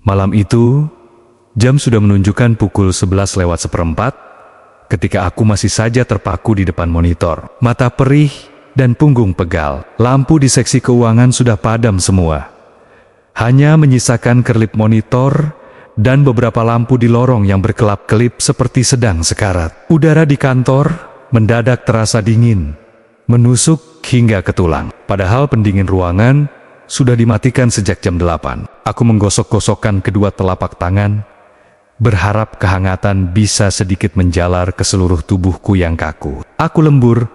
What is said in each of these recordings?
Malam itu, jam sudah menunjukkan pukul 11:04 ketika aku masih saja terpaku di depan monitor. Mata perih dan punggung pegal. Lampu di seksi keuangan sudah padam semua. Hanya menyisakan kerlip monitor dan beberapa lampu di lorong yang berkelap-kelip seperti sedang sekarat. Udara di kantor mendadak terasa dingin, menusuk hingga ke tulang. Padahal pendingin ruangan sudah dimatikan sejak jam 8. Aku menggosok-gosokkan kedua telapak tangan, berharap kehangatan bisa sedikit menjalar ke seluruh tubuhku yang kaku. Aku lembur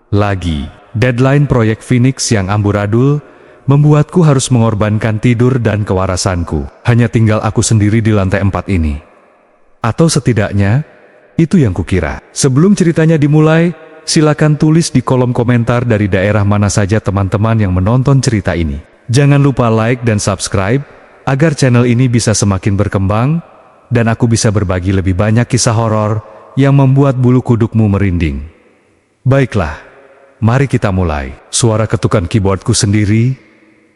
lagi. Deadline proyek Phoenix yang amburadul membuatku harus mengorbankan tidur dan kewarasanku. Hanya tinggal aku sendiri di lantai 4 ini. Atau setidaknya, itu yang kukira. Sebelum ceritanya dimulai, silakan tulis di kolom komentar dari daerah mana saja teman-teman yang menonton cerita ini. Jangan lupa like dan subscribe, agar channel ini bisa semakin berkembang, dan aku bisa berbagi lebih banyak kisah horor yang membuat bulu kudukmu merinding. Baiklah, mari kita mulai. Suara ketukan keyboardku sendiri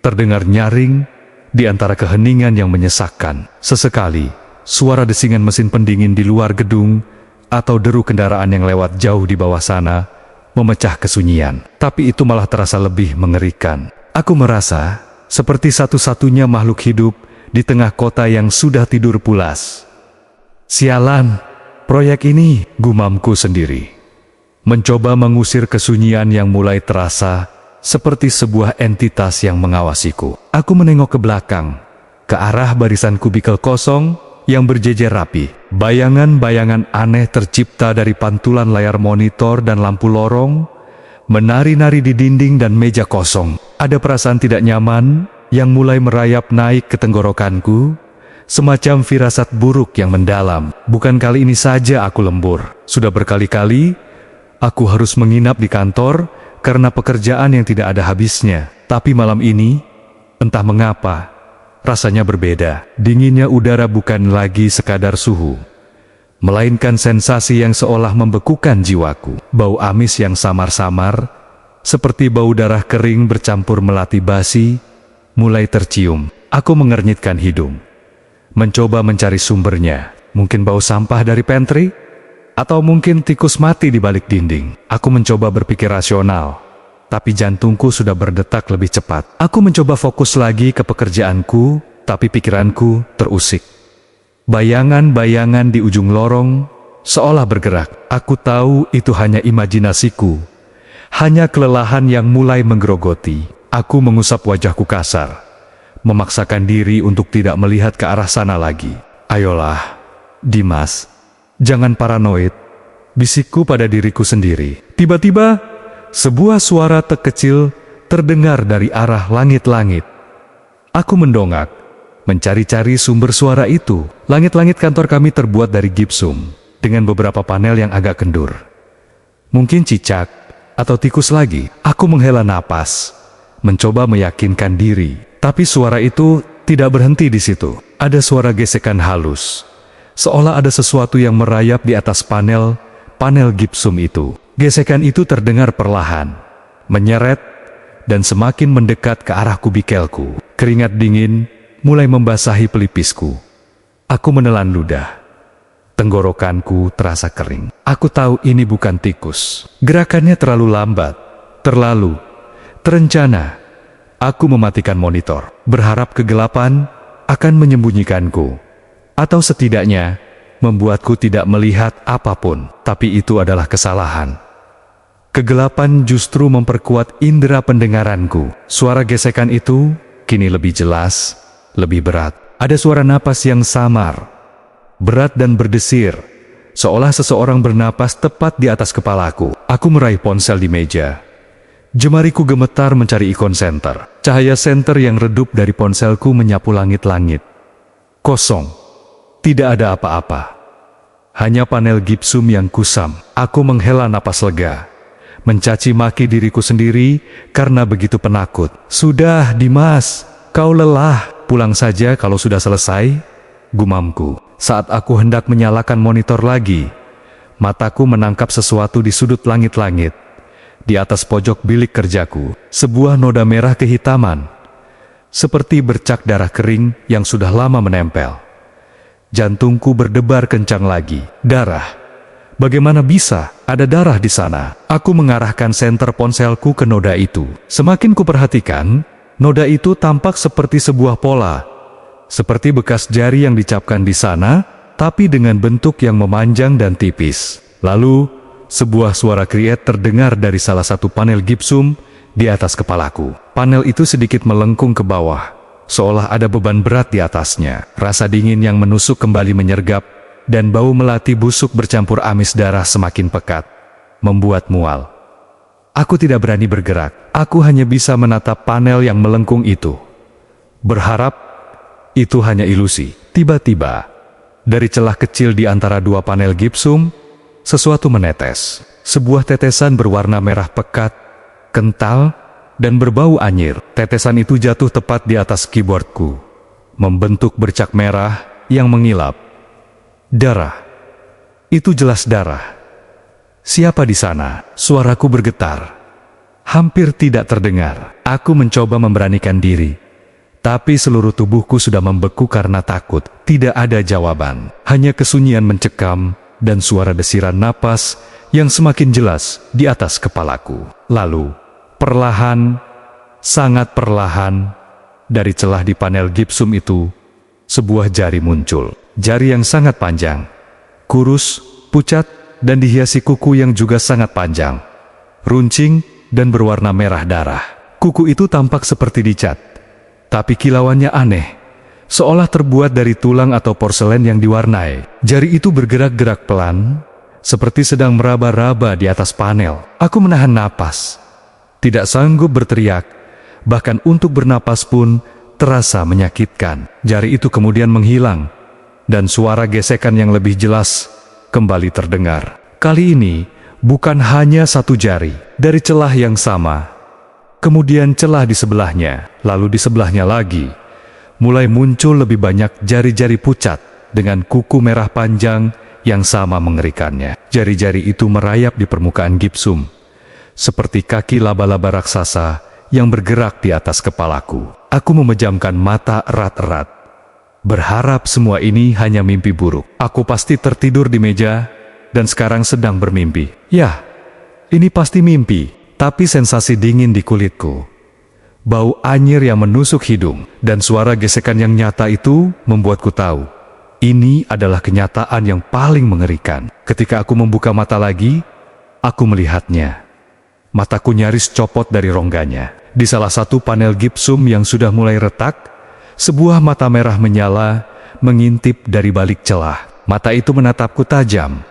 terdengar nyaring di antara keheningan yang menyesakkan. Sesekali, suara desingan mesin pendingin di luar gedung atau deru kendaraan yang lewat jauh di bawah sana memecah kesunyian. Tapi itu malah terasa lebih mengerikan. Aku merasa seperti satu-satunya makhluk hidup di tengah kota yang sudah tidur pulas. Sialan, proyek ini, gumamku sendiri. Mencoba mengusir kesunyian yang mulai terasa seperti sebuah entitas yang mengawasiku. Aku menengok ke belakang, ke arah barisan kubikel kosong yang berjejer rapi. Bayangan-bayangan aneh tercipta dari pantulan layar monitor dan lampu lorong, menari-nari di dinding dan meja kosong. Ada perasaan tidak nyaman yang mulai merayap naik ke tenggorokanku, semacam firasat buruk yang mendalam. Bukan kali ini saja aku lembur. Sudah berkali-kali, aku harus menginap di kantor karena pekerjaan yang tidak ada habisnya. Tapi malam ini, entah mengapa, rasanya berbeda. Dinginnya udara bukan lagi sekadar suhu, melainkan sensasi yang seolah membekukan jiwaku. Bau amis yang samar-samar, seperti bau darah kering bercampur melati basi, mulai tercium. Aku mengernyitkan hidung, mencoba mencari sumbernya. Mungkin bau sampah dari pantry? Atau mungkin tikus mati di balik dinding. Aku mencoba berpikir rasional, tapi jantungku sudah berdetak lebih cepat. Aku mencoba fokus lagi ke pekerjaanku, tapi pikiranku terusik. Bayangan-bayangan di ujung lorong seolah bergerak. Aku tahu itu hanya imajinasiku, hanya kelelahan yang mulai menggerogoti. Aku mengusap wajahku kasar, memaksakan diri untuk tidak melihat ke arah sana lagi. Ayolah, Dimas, jangan paranoid, bisikku pada diriku sendiri. Tiba-tiba, sebuah suara terkecil terdengar dari arah langit-langit. Aku mendongak, mencari-cari sumber suara itu. Langit-langit kantor kami terbuat dari gipsum, dengan beberapa panel yang agak kendur. Mungkin cicak, atau tikus lagi. Aku menghela napas, mencoba meyakinkan diri. Tapi suara itu tidak berhenti di situ. Ada suara gesekan halus, seolah ada sesuatu yang merayap di atas panel gipsum itu. Gesekan itu terdengar perlahan, menyeret, dan semakin mendekat ke arah kubikelku. Keringat dingin mulai membasahi pelipisku. Aku menelan ludah. Tenggorokanku terasa kering. Aku tahu ini bukan tikus. Gerakannya terlalu lambat, terlalu terencana. Aku mematikan monitor, berharap kegelapan akan menyembunyikanku, atau setidaknya membuatku tidak melihat apapun. Tapi itu adalah kesalahan. Kegelapan justru memperkuat indera pendengaranku. Suara gesekan itu kini lebih jelas, lebih berat. Ada suara napas yang samar, berat dan berdesir, seolah seseorang bernapas tepat di atas kepalaku. Aku meraih ponsel di meja. Jemariku gemetar mencari ikon senter. Cahaya senter yang redup dari ponselku menyapu langit-langit. Kosong. Tidak ada apa-apa. Hanya panel gipsum yang kusam. Aku menghela napas lega, mencaci maki diriku sendiri karena begitu penakut. Sudah, Dimas, kau lelah. Pulang saja kalau sudah selesai, gumamku. Saat aku hendak menyalakan monitor lagi, mataku menangkap sesuatu di sudut langit-langit. Di atas pojok bilik kerjaku, sebuah noda merah kehitaman, seperti bercak darah kering yang sudah lama menempel. Jantungku berdebar kencang lagi. Darah. Bagaimana bisa ada darah di sana? Aku mengarahkan senter ponselku ke noda itu. Semakin kuperhatikan, noda itu tampak seperti sebuah pola. Seperti bekas jari yang dicapkan di sana, tapi dengan bentuk yang memanjang dan tipis. Lalu, sebuah suara kriet terdengar dari salah satu panel gipsum di atas kepalaku. Panel itu sedikit melengkung ke bawah, seolah ada beban berat di atasnya. Rasa dingin yang menusuk kembali menyergap, dan bau melati busuk bercampur amis darah semakin pekat, membuat mual. Aku tidak berani bergerak. Aku hanya bisa menatap panel yang melengkung itu, berharap itu hanya ilusi. Tiba-tiba, dari celah kecil di antara dua panel gipsum, sesuatu menetes. Sebuah tetesan berwarna merah pekat, kental, dan berbau anyir. Tetesan itu jatuh tepat di atas keyboardku, membentuk bercak merah yang mengilap. Darah. Itu jelas darah. Siapa di sana? Suaraku bergetar. Hampir tidak terdengar. Aku mencoba memberanikan diri, tapi seluruh tubuhku sudah membeku karena takut. Tidak ada jawaban. Hanya kesunyian mencekam dan suara desiran napas yang semakin jelas di atas kepalaku. Lalu, perlahan, sangat perlahan, dari celah di panel gipsum itu, sebuah jari muncul. Jari yang sangat panjang, kurus, pucat, dan dihiasi kuku yang juga sangat panjang, runcing, dan berwarna merah darah. Kuku itu tampak seperti dicat, tapi kilauannya aneh, seolah terbuat dari tulang atau porselen yang diwarnai. Jari itu bergerak-gerak pelan, seperti sedang meraba-raba di atas panel. Aku menahan napas, tidak sanggup berteriak, bahkan untuk bernapas pun terasa menyakitkan. Jari itu kemudian menghilang, dan suara gesekan yang lebih jelas kembali terdengar. Kali ini bukan hanya satu jari. Dari celah yang sama, kemudian celah di sebelahnya, lalu di sebelahnya lagi, mulai muncul lebih banyak jari-jari pucat dengan kuku merah panjang yang sama mengerikannya. Jari-jari itu merayap di permukaan gipsum, seperti kaki laba-laba raksasa yang bergerak di atas kepalaku. Aku memejamkan mata erat-erat, berharap semua ini hanya mimpi buruk. Aku pasti tertidur di meja dan sekarang sedang bermimpi. Ya, ini pasti mimpi. Tapi sensasi dingin di kulitku, bau anyir yang menusuk hidung, dan suara gesekan yang nyata itu membuatku tahu ini adalah kenyataan yang paling mengerikan. Ketika aku membuka mata lagi, aku melihatnya. Mataku nyaris copot dari rongganya. Di salah satu panel gipsum yang sudah mulai retak, sebuah mata merah menyala, mengintip dari balik celah. Mata itu menatapku tajam,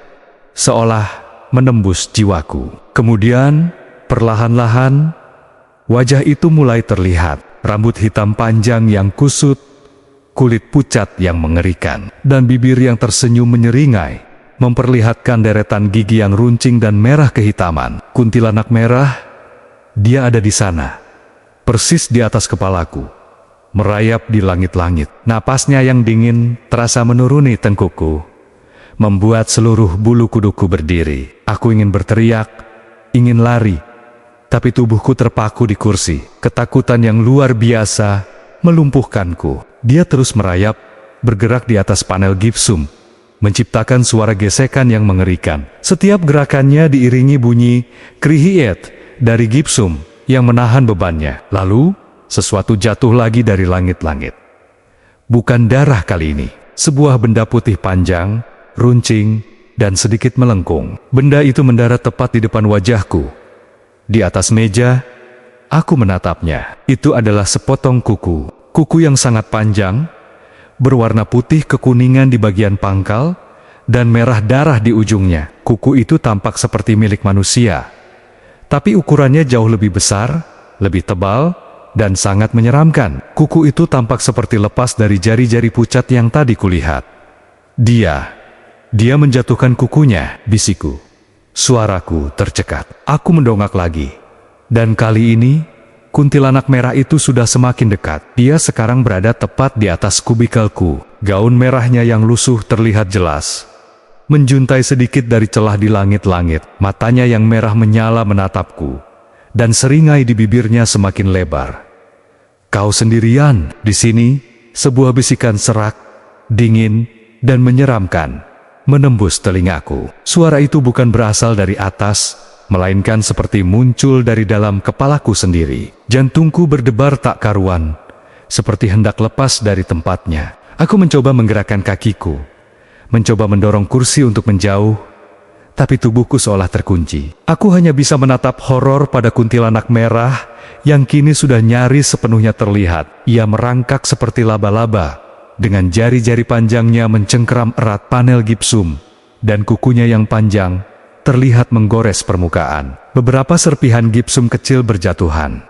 seolah menembus jiwaku. Kemudian, perlahan-lahan, wajah itu mulai terlihat. Rambut hitam panjang yang kusut, kulit pucat yang mengerikan, dan bibir yang tersenyum menyeringai, memperlihatkan deretan gigi yang runcing dan merah kehitaman. Kuntilanak merah, dia ada di sana, persis di atas kepalaku, merayap di langit-langit. Napasnya yang dingin terasa menuruni tengkukku, membuat seluruh bulu kuduku berdiri. Aku ingin berteriak, ingin lari, tapi tubuhku terpaku di kursi. Ketakutan yang luar biasa melumpuhkanku. Dia terus merayap, bergerak di atas panel gipsum, menciptakan suara gesekan yang mengerikan. Setiap gerakannya diiringi bunyi krihiet dari gipsum yang menahan bebannya. Lalu, sesuatu jatuh lagi dari langit-langit. Bukan darah kali ini. Sebuah benda putih panjang, runcing, dan sedikit melengkung. Benda itu mendarat tepat di depan wajahku. Di atas meja, aku menatapnya. Itu adalah sepotong kuku. Kuku yang sangat panjang, berwarna putih kekuningan di bagian pangkal, dan merah darah di ujungnya. Kuku itu tampak seperti milik manusia, tapi ukurannya jauh lebih besar, lebih tebal, dan sangat menyeramkan. Kuku itu tampak seperti lepas dari jari-jari pucat yang tadi kulihat. Dia menjatuhkan kukunya, bisikku. Suaraku tercekat. Aku mendongak lagi. Dan kali ini, kuntilanak merah itu sudah semakin dekat. Dia sekarang berada tepat di atas kubikelku. Gaun merahnya yang lusuh terlihat jelas, menjuntai sedikit dari celah di langit-langit. Matanya yang merah menyala menatapku, dan seringai di bibirnya semakin lebar. "Kau sendirian di sini?" Sebuah bisikan serak, dingin, dan menyeramkan menembus telingaku. Suara itu bukan berasal dari atas, melainkan seperti muncul dari dalam kepalaku sendiri. Jantungku berdebar tak karuan, seperti hendak lepas dari tempatnya. Aku mencoba menggerakkan kakiku, mencoba mendorong kursi untuk menjauh, tapi tubuhku seolah terkunci. Aku hanya bisa menatap horor pada kuntilanak merah yang kini sudah nyaris sepenuhnya terlihat. Ia merangkak seperti laba-laba, dengan jari-jari panjangnya mencengkeram erat panel gipsum, dan kukunya yang panjang terlihat menggores permukaan. Beberapa serpihan gipsum kecil berjatuhan.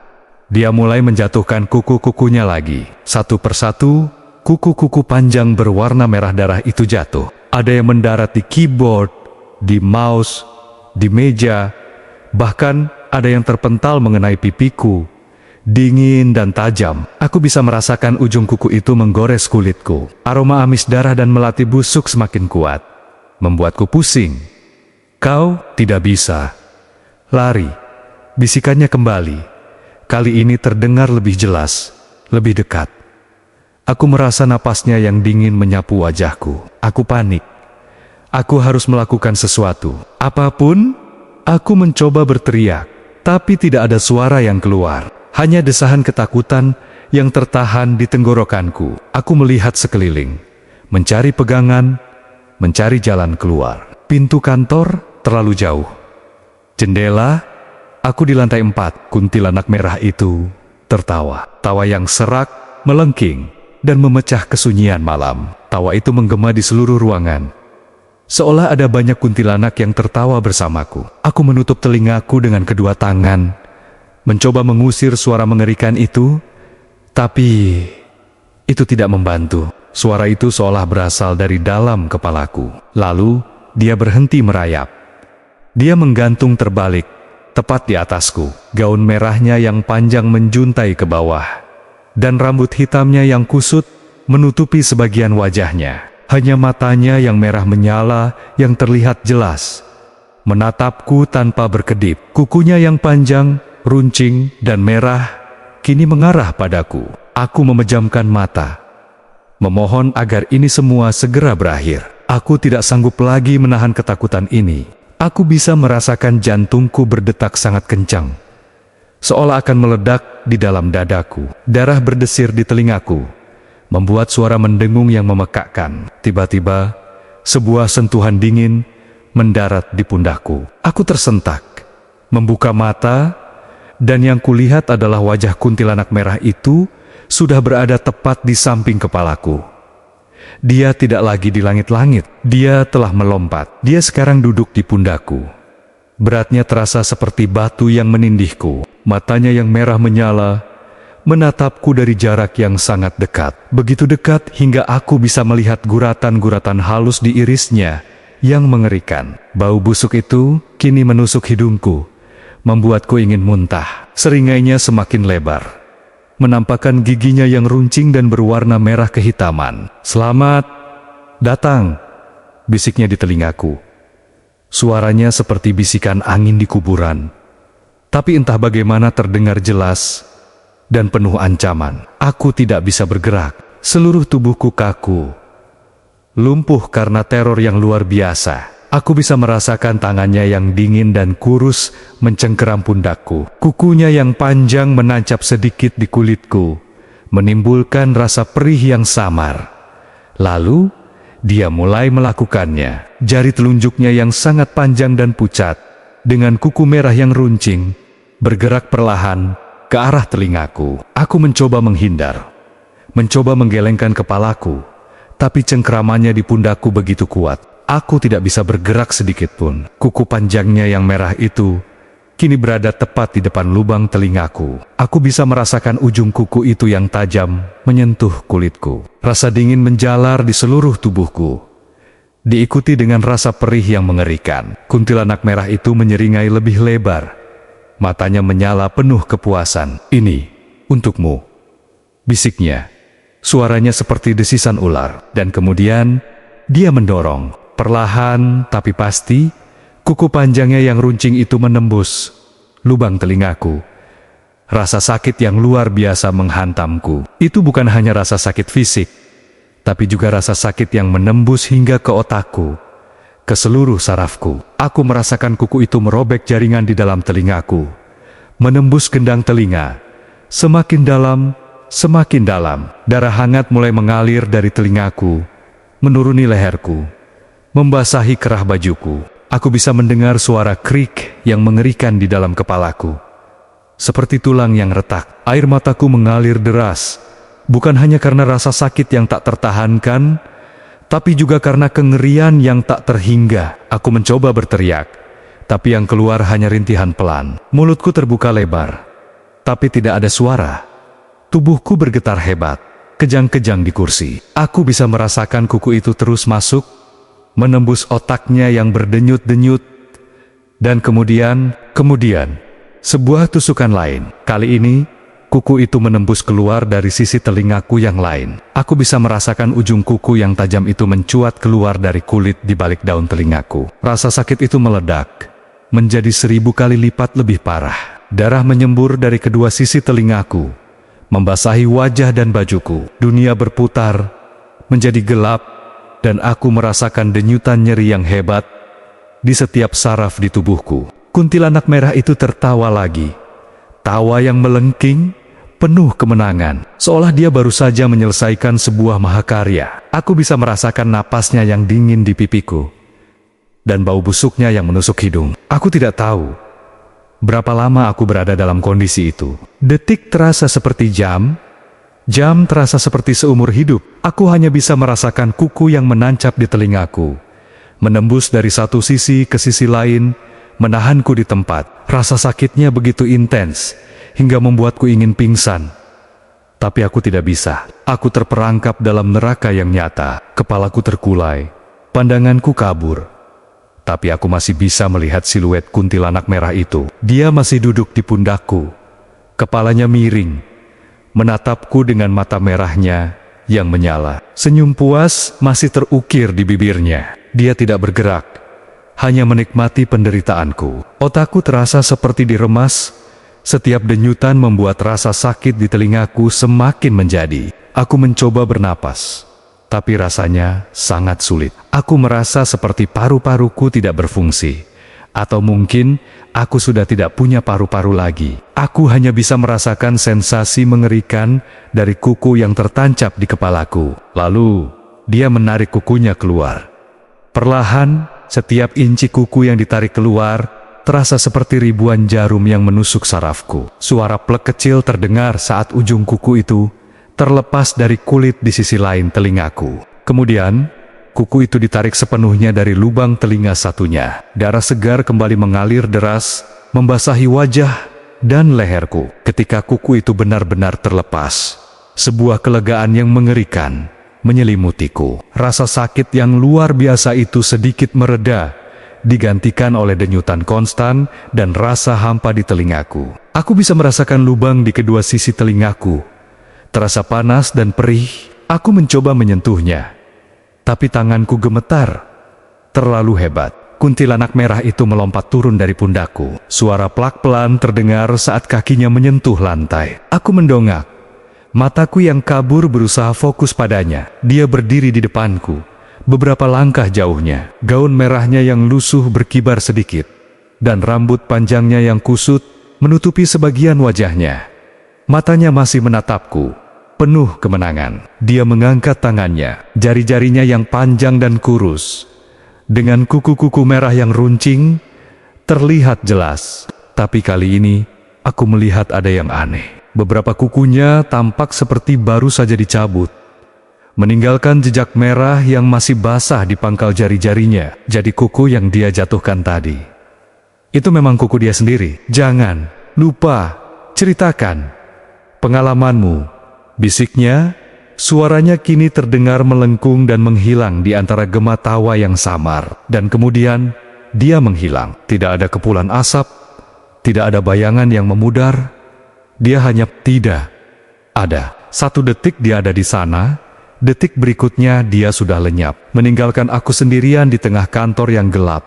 Dia mulai menjatuhkan kuku-kukunya lagi. Satu persatu, kuku-kuku panjang berwarna merah darah itu jatuh. Ada yang mendarat di keyboard, di mouse, di meja, bahkan ada yang terpental mengenai pipiku. Dingin dan tajam, aku bisa merasakan ujung kuku itu menggores kulitku. Aroma amis darah dan melati busuk semakin kuat, membuatku pusing. "Kau tidak bisa lari," bisikannya kembali. Kali ini terdengar lebih jelas, lebih dekat. Aku merasa napasnya yang dingin menyapu wajahku. Aku panik. Aku harus melakukan sesuatu. Apapun, aku mencoba berteriak, tapi tidak ada suara yang keluar. Hanya desahan ketakutan yang tertahan di tenggorokanku. Aku melihat sekeliling, mencari pegangan, mencari jalan keluar. Pintu kantor terlalu jauh. Jendela, aku di lantai 4. Kuntilanak merah itu tertawa. Tawa yang serak, melengking, dan memecah kesunyian malam. Tawa itu menggema di seluruh ruangan, seolah ada banyak kuntilanak yang tertawa bersamaku. Aku menutup telingaku dengan kedua tangan, mencoba mengusir suara mengerikan itu, tapi itu tidak membantu. Suara itu seolah berasal dari dalam kepalaku. Lalu, dia berhenti merayap. Dia menggantung terbalik, tepat di atasku. Gaun merahnya yang panjang menjuntai ke bawah, dan rambut hitamnya yang kusut menutupi sebagian wajahnya. Hanya matanya yang merah menyala yang terlihat jelas, menatapku tanpa berkedip. Kukunya yang panjang, runcing, dan merah kini mengarah padaku. Aku memejamkan mata, memohon agar ini semua segera berakhir. Aku tidak sanggup lagi menahan ketakutan ini. Aku bisa merasakan jantungku berdetak sangat kencang, seolah akan meledak di dalam dadaku. Darah berdesir di telingaku, membuat suara mendengung yang memekakkan. Tiba-tiba, sebuah sentuhan dingin mendarat di pundakku. Aku tersentak, membuka mata, dan yang kulihat adalah wajah kuntilanak merah itu sudah berada tepat di samping kepalaku. Dia tidak lagi di langit-langit, dia telah melompat. Dia sekarang duduk di pundakku. Beratnya terasa seperti batu yang menindihku. Matanya yang merah menyala menatapku dari jarak yang sangat dekat. Begitu dekat hingga aku bisa melihat guratan-guratan halus di irisnya yang mengerikan. Bau busuk itu kini menusuk hidungku, membuatku ingin muntah. Seringainya semakin lebar, menampakkan giginya yang runcing dan berwarna merah kehitaman. "Selamat datang," bisiknya di telingaku. Suaranya seperti bisikan angin di kuburan, tapi entah bagaimana terdengar jelas dan penuh ancaman. Aku tidak bisa bergerak. Seluruh tubuhku kaku, lumpuh karena teror yang luar biasa. Aku bisa merasakan tangannya yang dingin dan kurus mencengkeram pundakku. Kukunya yang panjang menancap sedikit di kulitku, menimbulkan rasa perih yang samar. Lalu, dia mulai melakukannya. Jari telunjuknya yang sangat panjang dan pucat, dengan kuku merah yang runcing, bergerak perlahan ke arah telingaku. Aku mencoba menghindar, mencoba menggelengkan kepalaku, tapi cengkeramannya di pundakku begitu kuat. Aku tidak bisa bergerak sedikit pun. Kuku panjangnya yang merah itu kini berada tepat di depan lubang telingaku. Aku bisa merasakan ujung kuku itu yang tajam menyentuh kulitku. Rasa dingin menjalar di seluruh tubuhku, diikuti dengan rasa perih yang mengerikan. Kuntilanak merah itu menyeringai lebih lebar. Matanya menyala penuh kepuasan. "Ini untukmu," bisiknya. Suaranya seperti desisan ular. Dan kemudian dia mendorong. Perlahan tapi pasti, kuku panjangnya yang runcing itu menembus lubang telingaku, Rasa sakit yang luar biasa menghantamku. Itu bukan hanya rasa sakit fisik, tapi juga rasa sakit yang menembus hingga ke otakku, ke seluruh sarafku. Aku merasakan kuku itu merobek jaringan di dalam telingaku, menembus gendang telinga, semakin dalam, semakin dalam. Darah hangat mulai mengalir dari telingaku, menuruni leherku, membasahi kerah bajuku. Aku bisa mendengar suara krik yang mengerikan di dalam kepalaku, seperti tulang yang retak. Air mataku mengalir deras, bukan hanya karena rasa sakit yang tak tertahankan, tapi juga karena kengerian yang tak terhingga. Aku mencoba berteriak, tapi yang keluar hanya rintihan pelan. Mulutku terbuka lebar, tapi tidak ada suara. Tubuhku bergetar hebat, kejang-kejang di kursi. Aku bisa merasakan kuku itu terus masuk, menembus otaknya yang berdenyut-denyut, dan kemudian, sebuah tusukan lain. Kali ini, kuku itu menembus keluar dari sisi telingaku yang lain. Aku bisa merasakan ujung kuku yang tajam itu mencuat keluar dari kulit di balik daun telingaku. Rasa sakit itu meledak, menjadi 1000 kali lipat lebih parah. Darah menyembur dari kedua sisi telingaku, membasahi wajah dan bajuku. Dunia berputar, menjadi gelap, dan aku merasakan denyutan nyeri yang hebat di setiap saraf di tubuhku. Kuntilanak merah itu tertawa lagi. Tawa yang melengking, penuh kemenangan, seolah dia baru saja menyelesaikan sebuah mahakarya. Aku bisa merasakan napasnya yang dingin di pipiku, dan bau busuknya yang menusuk hidung. Aku tidak tahu berapa lama aku berada dalam kondisi itu. Detik terasa seperti jam, jam terasa seperti seumur hidup. Aku hanya bisa merasakan kuku yang menancap di telingaku, menembus dari satu sisi ke sisi lain, menahanku di tempat. Rasa sakitnya begitu intens, hingga membuatku ingin pingsan. Tapi aku tidak bisa. Aku terperangkap dalam neraka yang nyata. Kepalaku terkulai, pandanganku kabur. Tapi aku masih bisa melihat siluet kuntilanak merah itu. Dia masih duduk di pundakku, kepalanya miring, menatapku dengan mata merahnya yang menyala. Senyum puas masih terukir di bibirnya. Dia tidak bergerak, hanya menikmati penderitaanku. Otakku terasa seperti diremas. Setiap denyutan membuat rasa sakit di telingaku semakin menjadi. Aku mencoba bernapas, tapi rasanya sangat sulit. Aku merasa seperti paru-paruku tidak berfungsi. Atau mungkin aku sudah tidak punya paru-paru lagi. Aku hanya bisa merasakan sensasi mengerikan dari kuku yang tertancap di kepalaku. Lalu, dia menarik kukunya keluar. Perlahan, setiap inci kuku yang ditarik keluar terasa seperti ribuan jarum yang menusuk sarafku. Suara plek kecil terdengar saat ujung kuku itu terlepas dari kulit di sisi lain telingaku. Kemudian, kuku itu ditarik sepenuhnya dari lubang telinga satunya. Darah segar kembali mengalir deras, membasahi wajah dan leherku. Ketika kuku itu benar-benar terlepas, sebuah kelegaan yang mengerikan menyelimutiku. Rasa sakit yang luar biasa itu sedikit mereda, digantikan oleh denyutan konstan dan rasa hampa di telingaku. Aku bisa merasakan lubang di kedua sisi telingaku. Terasa panas dan perih. Aku mencoba menyentuhnya, tapi tanganku gemetar. Terlalu hebat. Kuntilanak merah itu melompat turun dari pundakku. Suara plak pelan terdengar saat kakinya menyentuh lantai. Aku mendongak. Mataku yang kabur berusaha fokus padanya. Dia berdiri di depanku, beberapa langkah jauhnya. Gaun merahnya yang lusuh berkibar sedikit, dan rambut panjangnya yang kusut menutupi sebagian wajahnya. Matanya masih menatapku, penuh kemenangan. Dia mengangkat tangannya, jari-jarinya yang panjang dan kurus, dengan kuku-kuku merah yang runcing, terlihat jelas. Tapi kali ini, aku melihat ada yang aneh. Beberapa kukunya tampak seperti baru saja dicabut, meninggalkan jejak merah yang masih basah di pangkal jari-jarinya. Jadi kuku yang dia jatuhkan tadi, itu memang kuku dia sendiri. Jangan lupa, ceritakan pengalamanmu, bisiknya. Suaranya kini terdengar melengkung dan menghilang di antara gema tawa yang samar. Dan kemudian, dia menghilang. Tidak ada kepulan asap, tidak ada bayangan yang memudar. Dia hanya tidak ada. 1 detik dia ada di sana, detik berikutnya dia sudah lenyap, meninggalkan aku sendirian di tengah kantor yang gelap,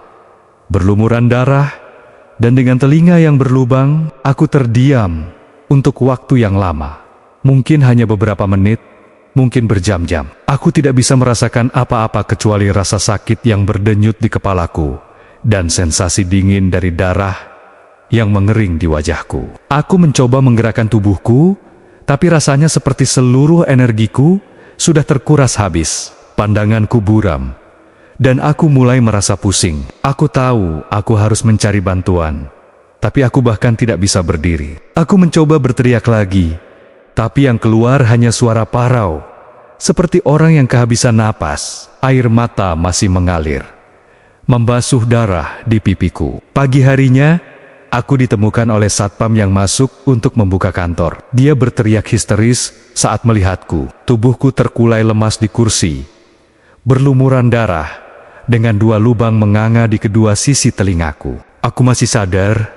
berlumuran darah, dan dengan telinga yang berlubang. Aku terdiam, untuk waktu yang lama. Mungkin hanya beberapa menit, mungkin berjam-jam. Aku tidak bisa merasakan apa-apa kecuali rasa sakit yang berdenyut di kepalaku dan sensasi dingin dari darah yang mengering di wajahku. Aku mencoba menggerakkan tubuhku, tapi rasanya seperti seluruh energiku sudah terkuras habis. Pandanganku buram, dan aku mulai merasa pusing. Aku tahu aku harus mencari bantuan, tapi aku bahkan tidak bisa berdiri. Aku mencoba berteriak lagi, tapi yang keluar hanya suara parau, seperti orang yang kehabisan napas. Air mata masih mengalir, membasuh darah di pipiku. Pagi harinya, aku ditemukan oleh satpam yang masuk untuk membuka kantor. Dia berteriak histeris saat melihatku. Tubuhku terkulai lemas di kursi, berlumuran darah, dengan 2 lubang menganga di kedua sisi telingaku. Aku masih sadar,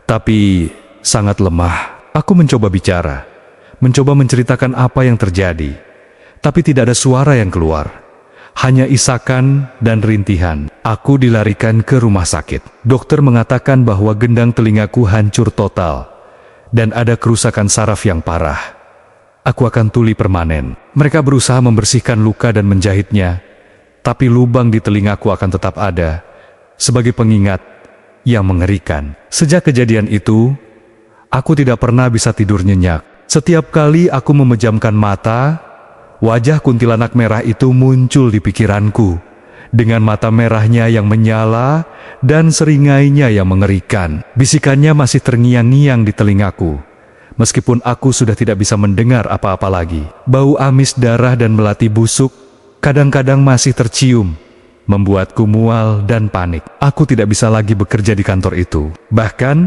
tapi sangat lemah. Aku mencoba bicara, mencoba menceritakan apa yang terjadi, tapi tidak ada suara yang keluar. Hanya isakan dan rintihan. Aku dilarikan ke rumah sakit. Dokter mengatakan bahwa gendang telingaku hancur total dan ada kerusakan saraf yang parah. Aku akan tuli permanen. Mereka berusaha membersihkan luka dan menjahitnya, tapi lubang di telingaku akan tetap ada sebagai pengingat yang mengerikan. Sejak kejadian itu, aku tidak pernah bisa tidur nyenyak. Setiap kali aku memejamkan mata, wajah kuntilanak merah itu muncul di pikiranku, dengan mata merahnya yang menyala dan seringainya yang mengerikan. Bisikannya masih terngiang-ngiang di telingaku, meskipun aku sudah tidak bisa mendengar apa-apa lagi. Bau amis darah dan melati busuk kadang-kadang masih tercium, membuatku mual dan panik. Aku tidak bisa lagi bekerja di kantor itu. Bahkan,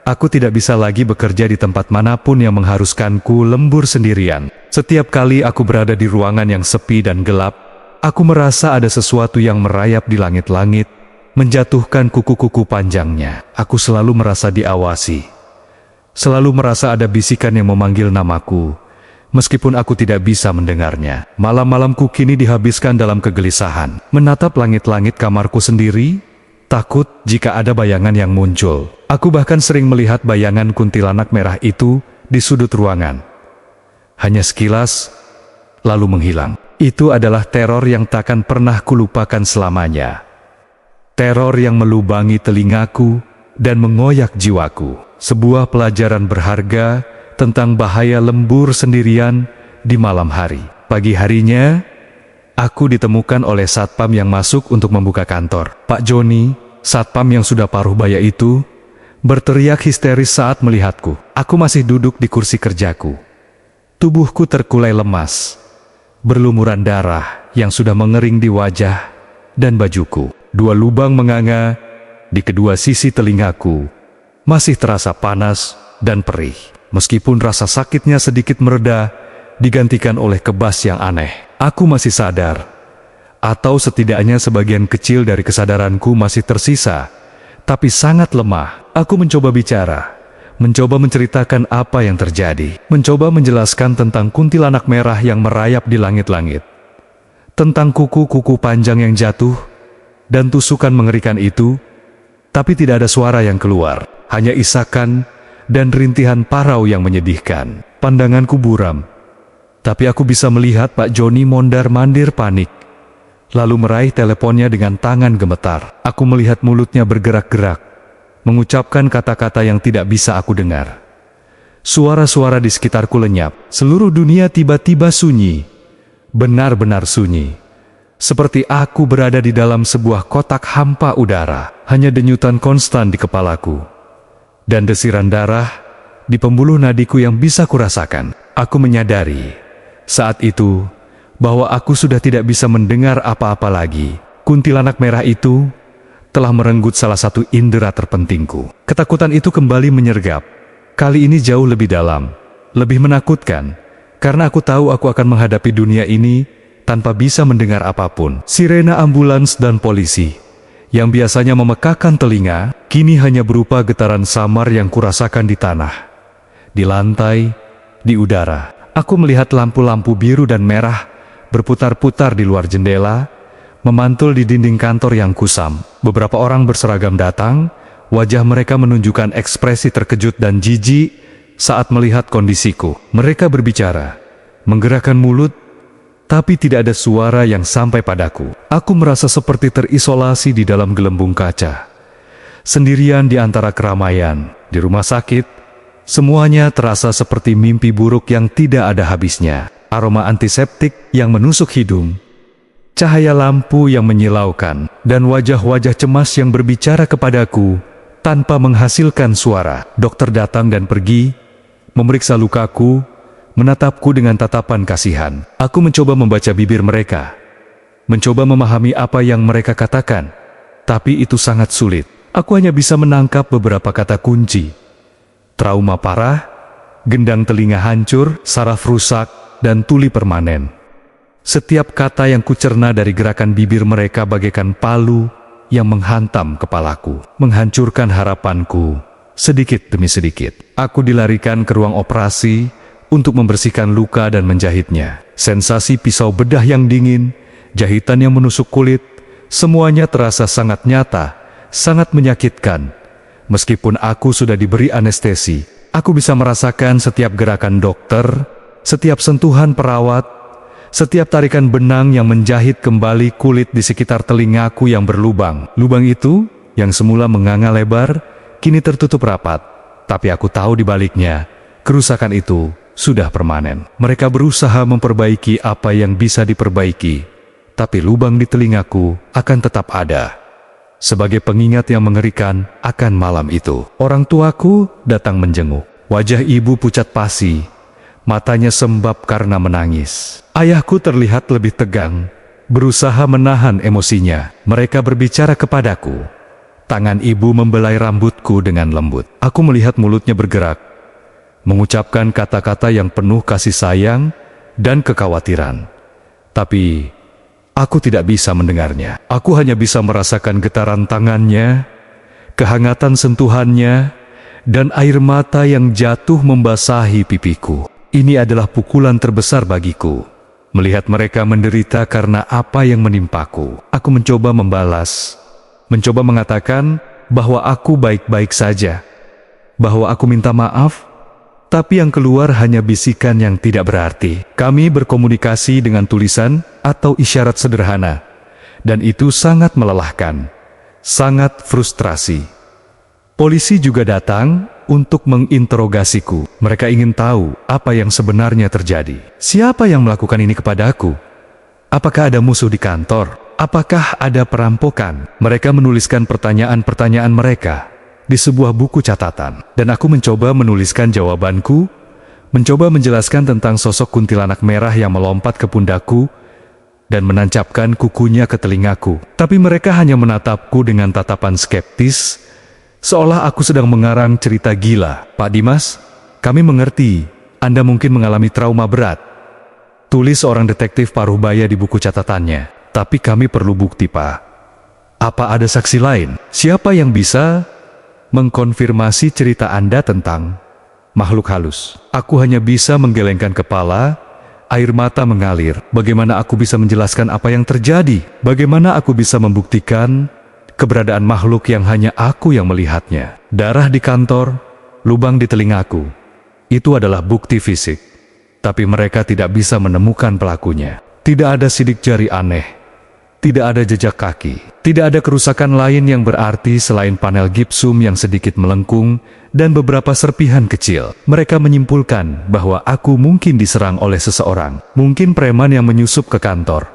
aku tidak bisa lagi bekerja di tempat manapun yang mengharuskanku lembur sendirian. Setiap kali aku berada di ruangan yang sepi dan gelap, aku merasa ada sesuatu yang merayap di langit-langit, menjatuhkan kuku-kuku panjangnya. Aku selalu merasa diawasi, selalu merasa ada bisikan yang memanggil namaku, meskipun aku tidak bisa mendengarnya. Malam-malamku kini dihabiskan dalam kegelisahan, menatap langit-langit kamarku sendiri, takut jika ada bayangan yang muncul. Aku bahkan sering melihat bayangan kuntilanak merah itu di sudut ruangan. Hanya sekilas, lalu menghilang. Itu adalah teror yang takkan pernah kulupakan selamanya. Teror yang melubangi telingaku dan mengoyak jiwaku. Sebuah pelajaran berharga tentang bahaya lembur sendirian di malam hari. Pagi harinya, aku ditemukan oleh satpam yang masuk untuk membuka kantor. Pak Joni, satpam yang sudah paruh baya itu, berteriak histeris saat melihatku. Aku masih duduk di kursi kerjaku. Tubuhku terkulai lemas, berlumuran darah yang sudah mengering di wajah dan bajuku. 2 lubang menganga di kedua sisi telingaku masih terasa panas dan perih. Meskipun rasa sakitnya sedikit mereda, digantikan oleh kebas yang aneh. Aku masih sadar, atau setidaknya sebagian kecil dari kesadaranku masih tersisa, tapi sangat lemah. Aku mencoba bicara, mencoba menceritakan apa yang terjadi, mencoba menjelaskan tentang kuntilanak merah yang merayap di langit-langit, tentang kuku-kuku panjang yang jatuh, dan tusukan mengerikan itu, tapi tidak ada suara yang keluar, hanya isakan dan rintihan parau yang menyedihkan. Pandanganku buram, tapi aku bisa melihat Pak Joni mondar-mandir panik, lalu meraih teleponnya dengan tangan gemetar. Aku melihat mulutnya bergerak-gerak, mengucapkan kata-kata yang tidak bisa aku dengar. Suara-suara di sekitarku lenyap. Seluruh dunia tiba-tiba sunyi, benar-benar sunyi. Seperti aku berada di dalam sebuah kotak hampa udara. Hanya denyutan konstan di kepalaku, dan desiran darah di pembuluh nadiku yang bisa kurasakan. Aku menyadari saat itu bahwa aku sudah tidak bisa mendengar apa-apa lagi. Kuntilanak merah itu telah merenggut salah satu indera terpentingku. Ketakutan itu kembali menyergap. Kali ini jauh lebih dalam, lebih menakutkan, karena aku tahu aku akan menghadapi dunia ini tanpa bisa mendengar apapun. Sirena ambulans dan polisi yang biasanya memekakkan telinga, kini hanya berupa getaran samar yang kurasakan di tanah, di lantai, di udara. Aku melihat lampu-lampu biru dan merah berputar-putar di luar jendela, memantul di dinding kantor yang kusam. Beberapa orang berseragam datang, wajah mereka menunjukkan ekspresi terkejut dan jijik, saat melihat kondisiku. Mereka berbicara, menggerakkan mulut, tapi tidak ada suara yang sampai padaku. Aku merasa seperti terisolasi di dalam gelembung kaca. Sendirian di antara keramaian, di rumah sakit, semuanya terasa seperti mimpi buruk yang tidak ada habisnya. Aroma antiseptik yang menusuk hidung, cahaya lampu yang menyilaukan, dan wajah-wajah cemas yang berbicara kepadaku tanpa menghasilkan suara. Dokter datang dan pergi, memeriksa lukaku, menatapku dengan tatapan kasihan. Aku mencoba membaca bibir mereka, mencoba memahami apa yang mereka katakan, tapi itu sangat sulit. Aku hanya bisa menangkap beberapa kata kunci: trauma parah, gendang telinga hancur, saraf rusak, dan tuli permanen. Setiap kata yang kucerna dari gerakan bibir mereka bagaikan palu yang menghantam kepalaku, menghancurkan harapanku sedikit demi sedikit. Aku dilarikan ke ruang operasi untuk membersihkan luka dan menjahitnya. Sensasi pisau bedah yang dingin, jahitan yang menusuk kulit, semuanya terasa sangat nyata, sangat menyakitkan. Meskipun aku sudah diberi anestesi, aku bisa merasakan setiap gerakan dokter, setiap sentuhan perawat, setiap tarikan benang yang menjahit kembali kulit di sekitar telingaku yang berlubang. Lubang itu, yang semula menganga lebar, kini tertutup rapat. Tapi aku tahu di baliknya, kerusakan itu sudah permanen. Mereka berusaha memperbaiki apa yang bisa diperbaiki, tapi lubang di telingaku akan tetap ada, sebagai pengingat yang mengerikan akan malam itu. Orang tuaku datang menjenguk. Wajah ibu pucat pasi, matanya sembab karena menangis. Ayahku terlihat lebih tegang, berusaha menahan emosinya. Mereka berbicara kepadaku. Tangan ibu membelai rambutku dengan lembut. Aku melihat mulutnya bergerak, mengucapkan kata-kata yang penuh kasih sayang dan kekhawatiran. Tapi aku tidak bisa mendengarnya. Aku hanya bisa merasakan getaran tangannya, kehangatan sentuhannya, dan air mata yang jatuh membasahi pipiku. Ini adalah pukulan terbesar bagiku, melihat mereka menderita karena apa yang menimpaku. Aku mencoba membalas, mencoba mengatakan bahwa aku baik-baik saja, bahwa aku minta maaf, tapi yang keluar hanya bisikan yang tidak berarti. Kami berkomunikasi dengan tulisan atau isyarat sederhana, dan itu sangat melelahkan, sangat frustrasi. Polisi juga datang untuk menginterogasiku. Mereka ingin tahu apa yang sebenarnya terjadi. Siapa yang melakukan ini kepadaku? Apakah ada musuh di kantor? Apakah ada perampokan? Mereka menuliskan pertanyaan-pertanyaan mereka di sebuah buku catatan, dan aku mencoba menuliskan jawabanku, mencoba menjelaskan tentang sosok kuntilanak merah yang melompat ke pundakku dan menancapkan kukunya ke telingaku. Tapi mereka hanya menatapku dengan tatapan skeptis, seolah aku sedang mengarang cerita gila. Pak Dimas, kami mengerti Anda mungkin mengalami trauma berat, tulis seorang detektif paruh baya di buku catatannya. Tapi kami perlu bukti, Pak. Apa ada saksi lain? Siapa yang bisa mengkonfirmasi cerita Anda tentang makhluk halus? Aku hanya bisa menggelengkan kepala, air mata mengalir. Bagaimana aku bisa menjelaskan apa yang terjadi? Bagaimana aku bisa membuktikan keberadaan makhluk yang hanya aku yang melihatnya? Darah di kantor, lubang di telingaku, itu adalah bukti fisik. Tapi mereka tidak bisa menemukan pelakunya. Tidak ada sidik jari aneh, tidak ada jejak kaki, tidak ada kerusakan lain yang berarti selain panel gipsum yang sedikit melengkung dan beberapa serpihan kecil. Mereka menyimpulkan bahwa aku mungkin diserang oleh seseorang, mungkin preman yang menyusup ke kantor,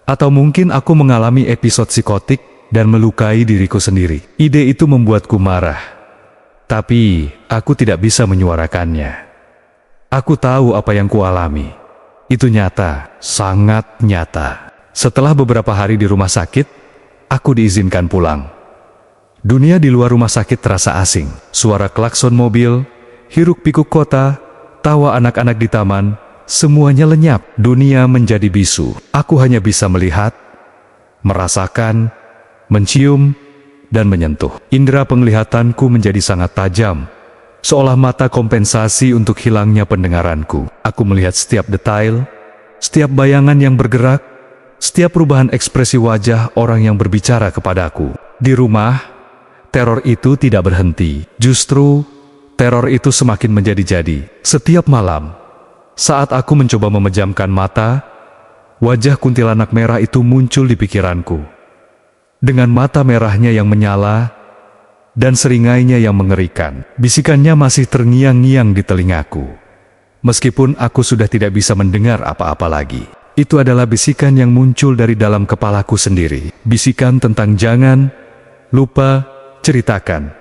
atau mungkin aku mengalami episode psikotik dan melukai diriku sendiri. Ide itu membuatku marah, tapi aku tidak bisa menyuarakannya. Aku tahu apa yang kualami. Itu nyata, sangat nyata. Setelah beberapa hari di rumah sakit, aku diizinkan pulang. Dunia di luar rumah sakit terasa asing. Suara klakson mobil, hiruk-pikuk kota, tawa anak-anak di taman, semuanya lenyap. Dunia menjadi bisu. Aku hanya bisa melihat, merasakan, mencium, dan menyentuh. Indera penglihatanku menjadi sangat tajam, seolah mata kompensasi untuk hilangnya pendengaranku. Aku melihat setiap detail, setiap bayangan yang bergerak, setiap perubahan ekspresi wajah orang yang berbicara kepadaku. Di rumah, teror itu tidak berhenti. Justru, Teror itu semakin menjadi-jadi. Setiap malam, saat aku mencoba memejamkan mata, wajah kuntilanak merah itu muncul di pikiranku. Dengan mata merahnya yang menyala, dan seringainya yang mengerikan. Bisikannya masih terngiang-ngiang di telingaku. Meskipun aku sudah tidak bisa mendengar apa-apa lagi. Itu adalah bisikan yang muncul dari dalam kepalaku sendiri. Bisikan tentang jangan lupa ceritakan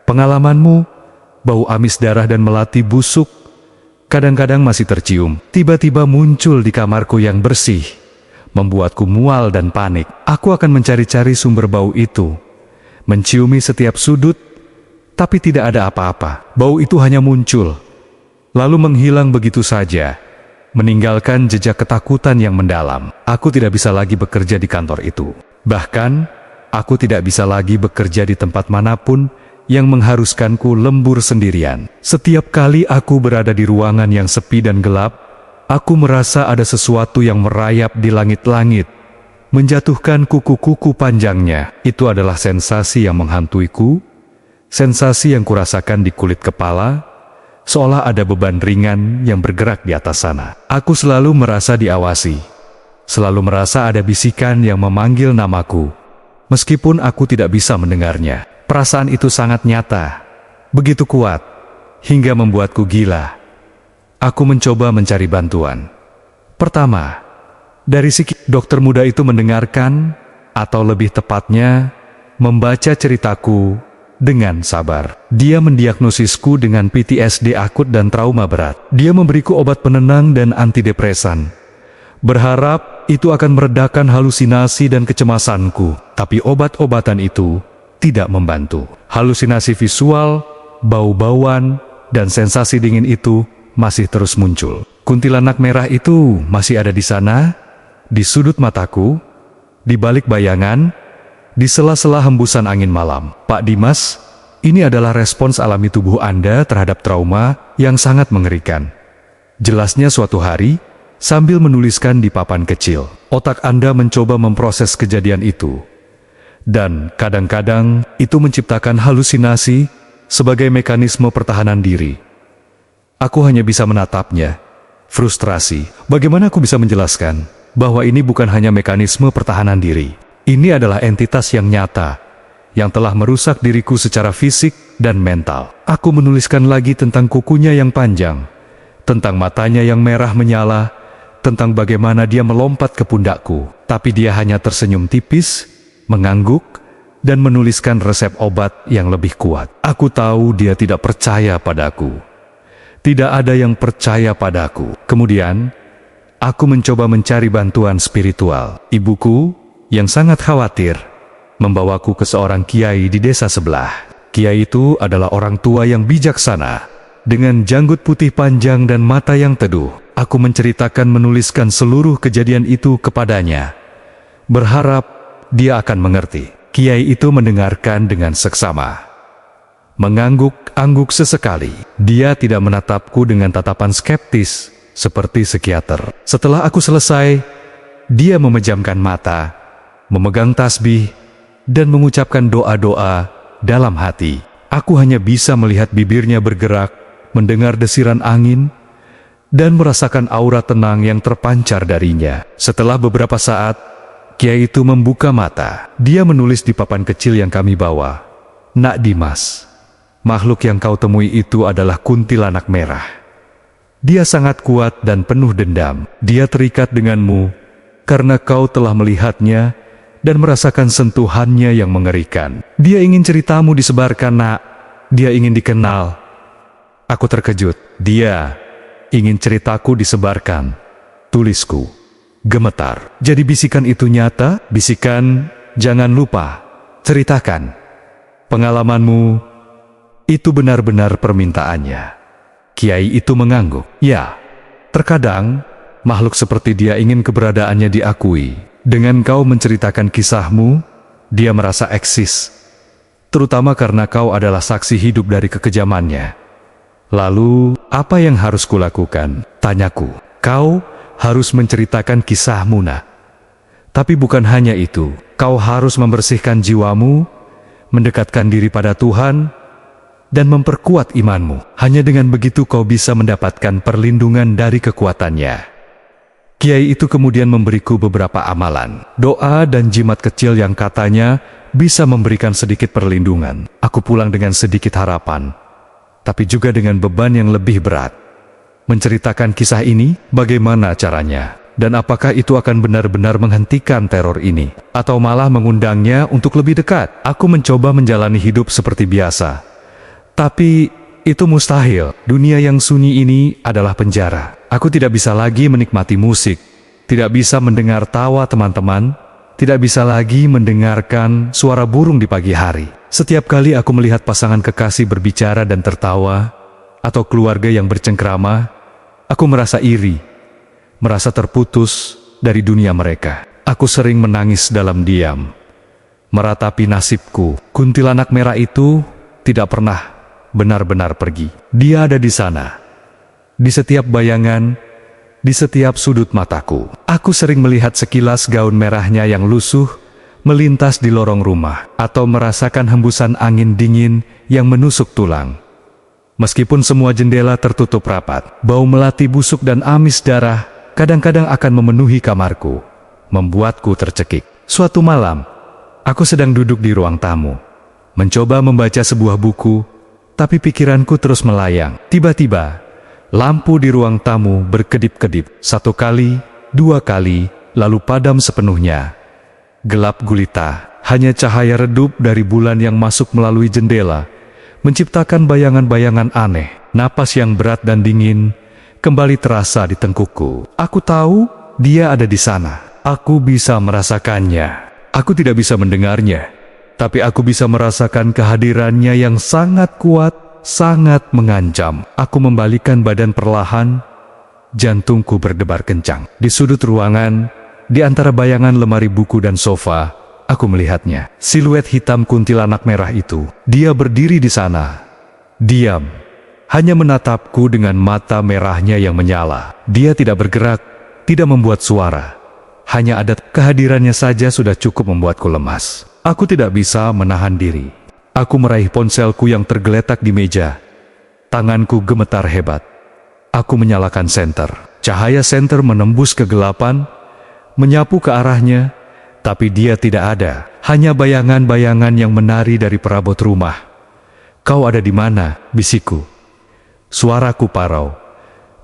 pengalamanmu. Bau amis darah dan melati busuk kadang-kadang masih tercium. Tiba-tiba muncul di kamarku yang bersih, membuatku mual dan panik. Aku akan mencari-cari sumber bau itu, menciumi setiap sudut, tapi tidak ada apa-apa. Bau itu hanya muncul, lalu menghilang begitu saja, meninggalkan jejak ketakutan yang mendalam. Aku tidak bisa lagi bekerja di kantor itu. Bahkan, aku tidak bisa lagi bekerja di tempat manapun yang mengharuskanku lembur sendirian. Setiap kali aku berada di ruangan yang sepi dan gelap, aku merasa ada sesuatu yang merayap di langit-langit, menjatuhkan kuku-kuku panjangnya. Itu adalah sensasi yang menghantuiku, sensasi yang kurasakan di kulit kepala, seolah ada beban ringan yang bergerak di atas sana. Aku selalu merasa diawasi, selalu merasa ada bisikan yang memanggil namaku, meskipun aku tidak bisa mendengarnya. Perasaan itu sangat nyata, begitu kuat, hingga membuatku gila. Aku mencoba mencari bantuan. Pertama, dari sisi dokter muda itu mendengarkan, atau lebih tepatnya, membaca ceritaku dengan sabar. Dia mendiagnosisku dengan PTSD akut dan trauma berat. Dia memberiku obat penenang dan antidepresan, berharap itu akan meredakan halusinasi dan kecemasanku. Tapi obat-obatan itu tidak membantu. Halusinasi visual, bau-bauan, dan sensasi dingin itu masih terus muncul. Kuntilanak merah itu masih ada di sana, di sudut mataku, di balik bayangan, di sela-sela hembusan angin malam. Pak Dimas, ini adalah respons alami tubuh Anda terhadap trauma yang sangat mengerikan. Jelasnya suatu hari, sambil menuliskan di papan kecil, otak Anda mencoba memproses kejadian itu. Dan kadang-kadang itu menciptakan halusinasi sebagai mekanisme pertahanan diri. Aku hanya bisa menatapnya. Frustrasi. Bagaimana aku bisa menjelaskan bahwa ini bukan hanya mekanisme pertahanan diri. Ini adalah entitas yang nyata, yang telah merusak diriku secara fisik dan mental. Aku menuliskan lagi tentang kukunya yang panjang, tentang matanya yang merah menyala, tentang bagaimana dia melompat ke pundakku. Tapi dia hanya tersenyum tipis, mengangguk, dan menuliskan resep obat yang lebih kuat. Aku tahu dia tidak percaya padaku. Tidak ada yang percaya padaku. Kemudian, aku mencoba mencari bantuan spiritual. Ibuku, yang sangat khawatir, membawaku ke seorang kiai di desa sebelah. Kiai itu adalah orang tua yang bijaksana, dengan janggut putih panjang dan mata yang teduh. Aku menceritakan menuliskan seluruh kejadian itu kepadanya, berharap dia akan mengerti. Kiai itu mendengarkan dengan seksama, mengangguk-angguk sesekali. Dia tidak menatapku dengan tatapan skeptis, seperti psikiater. Setelah aku selesai, dia memejamkan mata, memegang tasbih, dan mengucapkan doa-doa dalam hati. Aku hanya bisa melihat bibirnya bergerak, mendengar desiran angin, dan merasakan aura tenang yang terpancar darinya. Setelah beberapa saat, Kiai itu membuka mata. Dia menulis di papan kecil yang kami bawa, "Nak Dimas, makhluk yang kau temui itu adalah kuntilanak merah. Dia sangat kuat dan penuh dendam. Dia terikat denganmu karena kau telah melihatnya dan merasakan sentuhannya yang mengerikan. Dia ingin ceritamu disebarkan, nak. Dia ingin dikenal." Aku terkejut. Dia ingin ceritaku disebarkan, tulisku. Gemetar. Jadi bisikan itu nyata? Bisikan, jangan lupa, ceritakan pengalamanmu. Itu benar-benar permintaannya. Kiai itu mengangguk. Ya, terkadang makhluk seperti dia ingin keberadaannya diakui. Dengan kau menceritakan kisahmu, dia merasa eksis, terutama karena kau adalah saksi hidup dari kekejamannya. Lalu, apa yang harus kulakukan? Tanyaku. Kau harus menceritakan kisahmu, nak. Tapi bukan hanya itu. Kau harus membersihkan jiwamu, mendekatkan diri pada Tuhan, dan memperkuat imanmu. Hanya dengan begitu kau bisa mendapatkan perlindungan dari kekuatannya. Kiai itu kemudian memberiku beberapa amalan, doa dan jimat kecil yang katanya bisa memberikan sedikit perlindungan. Aku pulang dengan sedikit harapan, tapi juga dengan beban yang lebih berat. Menceritakan kisah ini, bagaimana caranya? Dan apakah itu akan benar-benar menghentikan teror ini? Atau malah mengundangnya untuk lebih dekat? Aku mencoba menjalani hidup seperti biasa. Tapi itu mustahil. Dunia yang sunyi ini adalah penjara. Aku tidak bisa lagi menikmati musik, tidak bisa mendengar tawa teman-teman, tidak bisa lagi mendengarkan suara burung di pagi hari. Setiap kali aku melihat pasangan kekasih berbicara dan tertawa, atau keluarga yang bercengkrama, aku merasa iri, merasa terputus dari dunia mereka. Aku sering menangis dalam diam, meratapi nasibku. Kuntilanak merah itu tidak pernah benar-benar pergi. Dia ada di sana, di setiap bayangan, di setiap sudut mataku. Aku sering melihat sekilas gaun merahnya yang lusuh melintas di lorong rumah, atau merasakan hembusan angin dingin yang menusuk tulang. Meskipun semua jendela tertutup rapat, bau melati busuk dan amis darah kadang-kadang akan memenuhi kamarku, membuatku tercekik. Suatu malam, aku sedang duduk di ruang tamu, mencoba membaca sebuah buku, tapi pikiranku terus melayang. Tiba-tiba, lampu di ruang tamu berkedip-kedip. 1 kali, 2 kali, lalu padam sepenuhnya. Gelap gulita, hanya cahaya redup dari bulan yang masuk melalui jendela menciptakan bayangan-bayangan aneh. Napas yang berat dan dingin kembali terasa di tengkukku. Aku tahu dia ada di sana. Aku bisa merasakannya. Aku tidak bisa mendengarnya, tapi aku bisa merasakan kehadirannya yang sangat kuat, sangat mengancam. Aku membalikkan badan perlahan, jantungku berdebar kencang. Di sudut ruangan, di antara bayangan lemari buku dan sofa, aku melihatnya. Siluet hitam kuntilanak merah itu. Dia berdiri di sana, diam, hanya menatapku dengan mata merahnya yang menyala. Dia tidak bergerak, tidak membuat suara. Hanya ada kehadirannya saja sudah cukup membuatku lemas. Aku tidak bisa menahan diri. Aku meraih ponselku yang tergeletak di meja. Tanganku gemetar hebat. Aku menyalakan senter. Cahaya senter menembus kegelapan, menyapu ke arahnya, tapi dia tidak ada. Hanya bayangan-bayangan yang menari dari perabot rumah. "Kau ada di mana?" bisikku. Suaraku parau.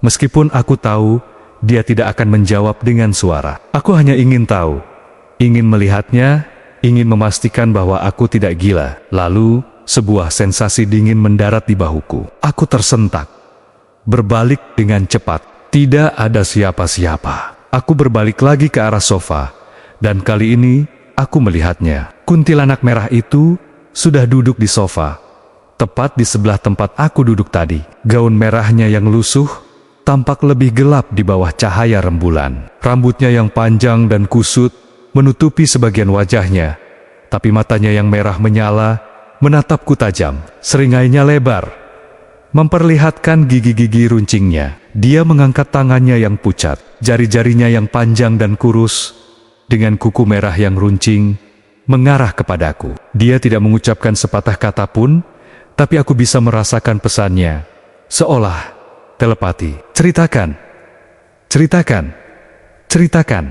Meskipun aku tahu dia tidak akan menjawab dengan suara. Aku hanya ingin tahu, ingin melihatnya, ingin memastikan bahwa aku tidak gila. Lalu, sebuah sensasi dingin mendarat di bahuku. Aku tersentak, berbalik dengan cepat. Tidak ada siapa-siapa. Aku berbalik lagi ke arah sofa, dan kali ini aku melihatnya. Kuntilanak merah itu sudah duduk di sofa, tepat di sebelah tempat aku duduk tadi. Gaun merahnya yang lusuh tampak lebih gelap di bawah cahaya rembulan. Rambutnya yang panjang dan kusut menutupi sebagian wajahnya, tapi matanya yang merah menyala menatapku tajam. Seringainya lebar, memperlihatkan gigi-gigi runcingnya. Dia mengangkat tangannya yang pucat, jari-jarinya yang panjang dan kurus, dengan kuku merah yang runcing, mengarah kepadaku. Dia tidak mengucapkan sepatah kata pun, tapi aku bisa merasakan pesannya, seolah telepati. "Ceritakan, ceritakan, ceritakan."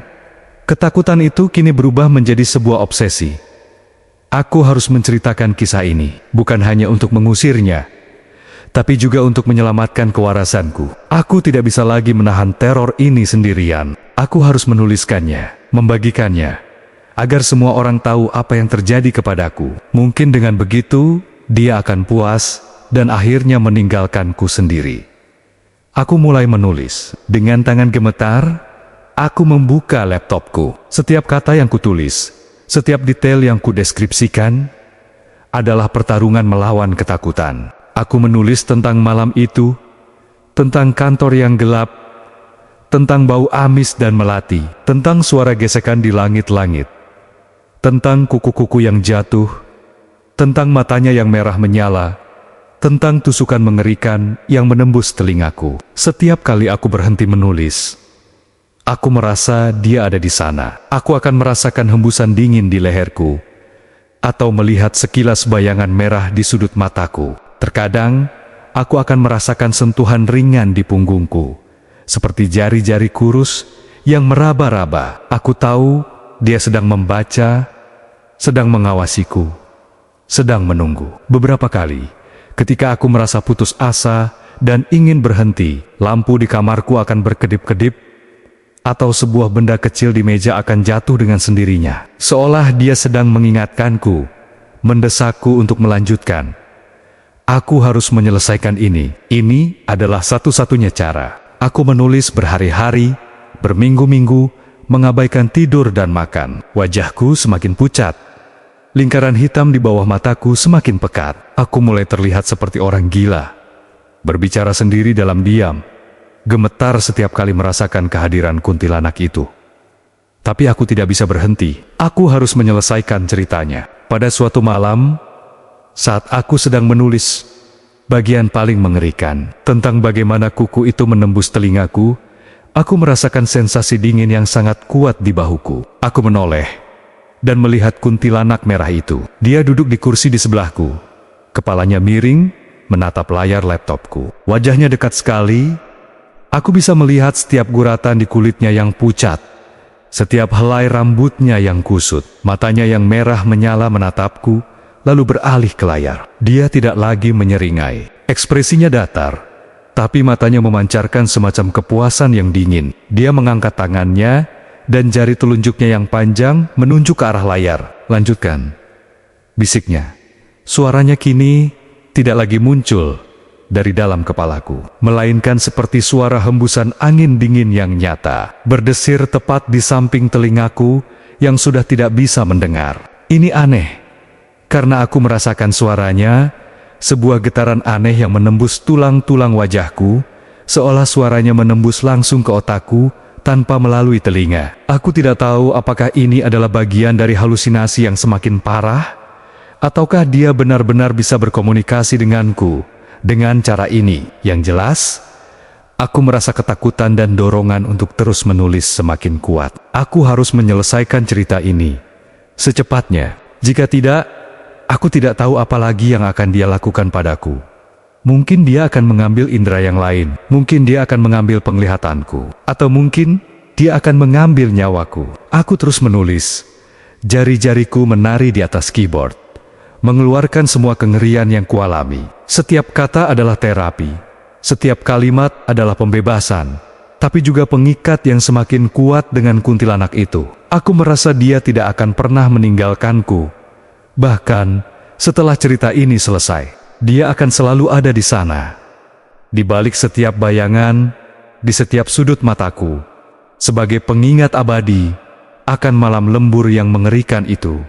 Ketakutan itu kini berubah menjadi sebuah obsesi. Aku harus menceritakan kisah ini, bukan hanya untuk mengusirnya, tapi juga untuk menyelamatkan kewarasanku. Aku tidak bisa lagi menahan teror ini sendirian. Aku harus menuliskannya, membagikannya, agar semua orang tahu apa yang terjadi kepadaku. Mungkin dengan begitu, dia akan puas dan akhirnya meninggalkanku sendiri. Aku mulai menulis. Dengan tangan gemetar, aku membuka laptopku. Setiap kata yang kutulis, setiap detail yang kudeskripsikan, adalah pertarungan melawan ketakutan. Aku menulis tentang malam itu, tentang kantor yang gelap, tentang bau amis dan melati, tentang suara gesekan di langit-langit, tentang kuku-kuku yang jatuh, tentang matanya yang merah menyala, tentang tusukan mengerikan yang menembus telingaku. Setiap kali aku berhenti menulis, aku merasa dia ada di sana. Aku akan merasakan hembusan dingin di leherku, atau melihat sekilas bayangan merah di sudut mataku. Terkadang, aku akan merasakan sentuhan ringan di punggungku, seperti jari-jari kurus yang meraba-raba. Aku tahu dia sedang membaca, sedang mengawasiku, sedang menunggu. Beberapa kali, ketika aku merasa putus asa dan ingin berhenti, lampu di kamarku akan berkedip-kedip, atau sebuah benda kecil di meja akan jatuh dengan sendirinya. Seolah dia sedang mengingatkanku, mendesakku untuk melanjutkan. Aku harus menyelesaikan ini. Ini adalah satu-satunya cara. Aku menulis berhari-hari, berminggu-minggu, mengabaikan tidur dan makan. Wajahku semakin pucat. Lingkaran hitam di bawah mataku semakin pekat. Aku mulai terlihat seperti orang gila. Berbicara sendiri dalam diam. Gemetar setiap kali merasakan kehadiran kuntilanak itu. Tapi aku tidak bisa berhenti. Aku harus menyelesaikan ceritanya. Pada suatu malam, saat aku sedang menulis bagian paling mengerikan tentang bagaimana kuku itu menembus telingaku, aku merasakan sensasi dingin yang sangat kuat di bahuku. Aku menoleh dan melihat kuntilanak merah itu. Dia duduk di kursi di sebelahku. Kepalanya miring, menatap layar laptopku. Wajahnya dekat sekali. Aku bisa melihat setiap guratan di kulitnya yang pucat, setiap helai rambutnya yang kusut. Matanya yang merah menyala menatapku, lalu beralih ke layar. Dia tidak lagi menyeringai. Ekspresinya datar, tapi matanya memancarkan semacam kepuasan yang dingin. Dia mengangkat tangannya, dan jari telunjuknya yang panjang menunjuk ke arah layar. Lanjutkan, bisiknya. Suaranya kini tidak lagi muncul dari dalam kepalaku, melainkan seperti suara hembusan angin dingin yang nyata, berdesir tepat di samping telingaku yang sudah tidak bisa mendengar. Ini aneh, karena aku merasakan suaranya, sebuah getaran aneh yang menembus tulang-tulang wajahku, seolah suaranya menembus langsung ke otakku tanpa melalui telinga. Aku tidak tahu apakah ini adalah bagian dari halusinasi yang semakin parah, ataukah dia benar-benar bisa berkomunikasi denganku dengan cara ini. Yang jelas, aku merasa ketakutan dan dorongan untuk terus menulis semakin kuat. Aku harus menyelesaikan cerita ini secepatnya. Jika tidak, aku tidak tahu apa lagi yang akan dia lakukan padaku. Mungkin dia akan mengambil indera yang lain. Mungkin dia akan mengambil penglihatanku. Atau mungkin dia akan mengambil nyawaku. Aku terus menulis. Jari-jariku menari di atas keyboard, mengeluarkan semua kengerian yang kualami. Setiap kata adalah terapi, setiap kalimat adalah pembebasan, tapi juga pengikat yang semakin kuat dengan kuntilanak itu. Aku merasa dia tidak akan pernah meninggalkanku. Bahkan, setelah cerita ini selesai, dia akan selalu ada di sana, di balik setiap bayangan, di setiap sudut mataku, sebagai pengingat abadi akan malam lembur yang mengerikan itu.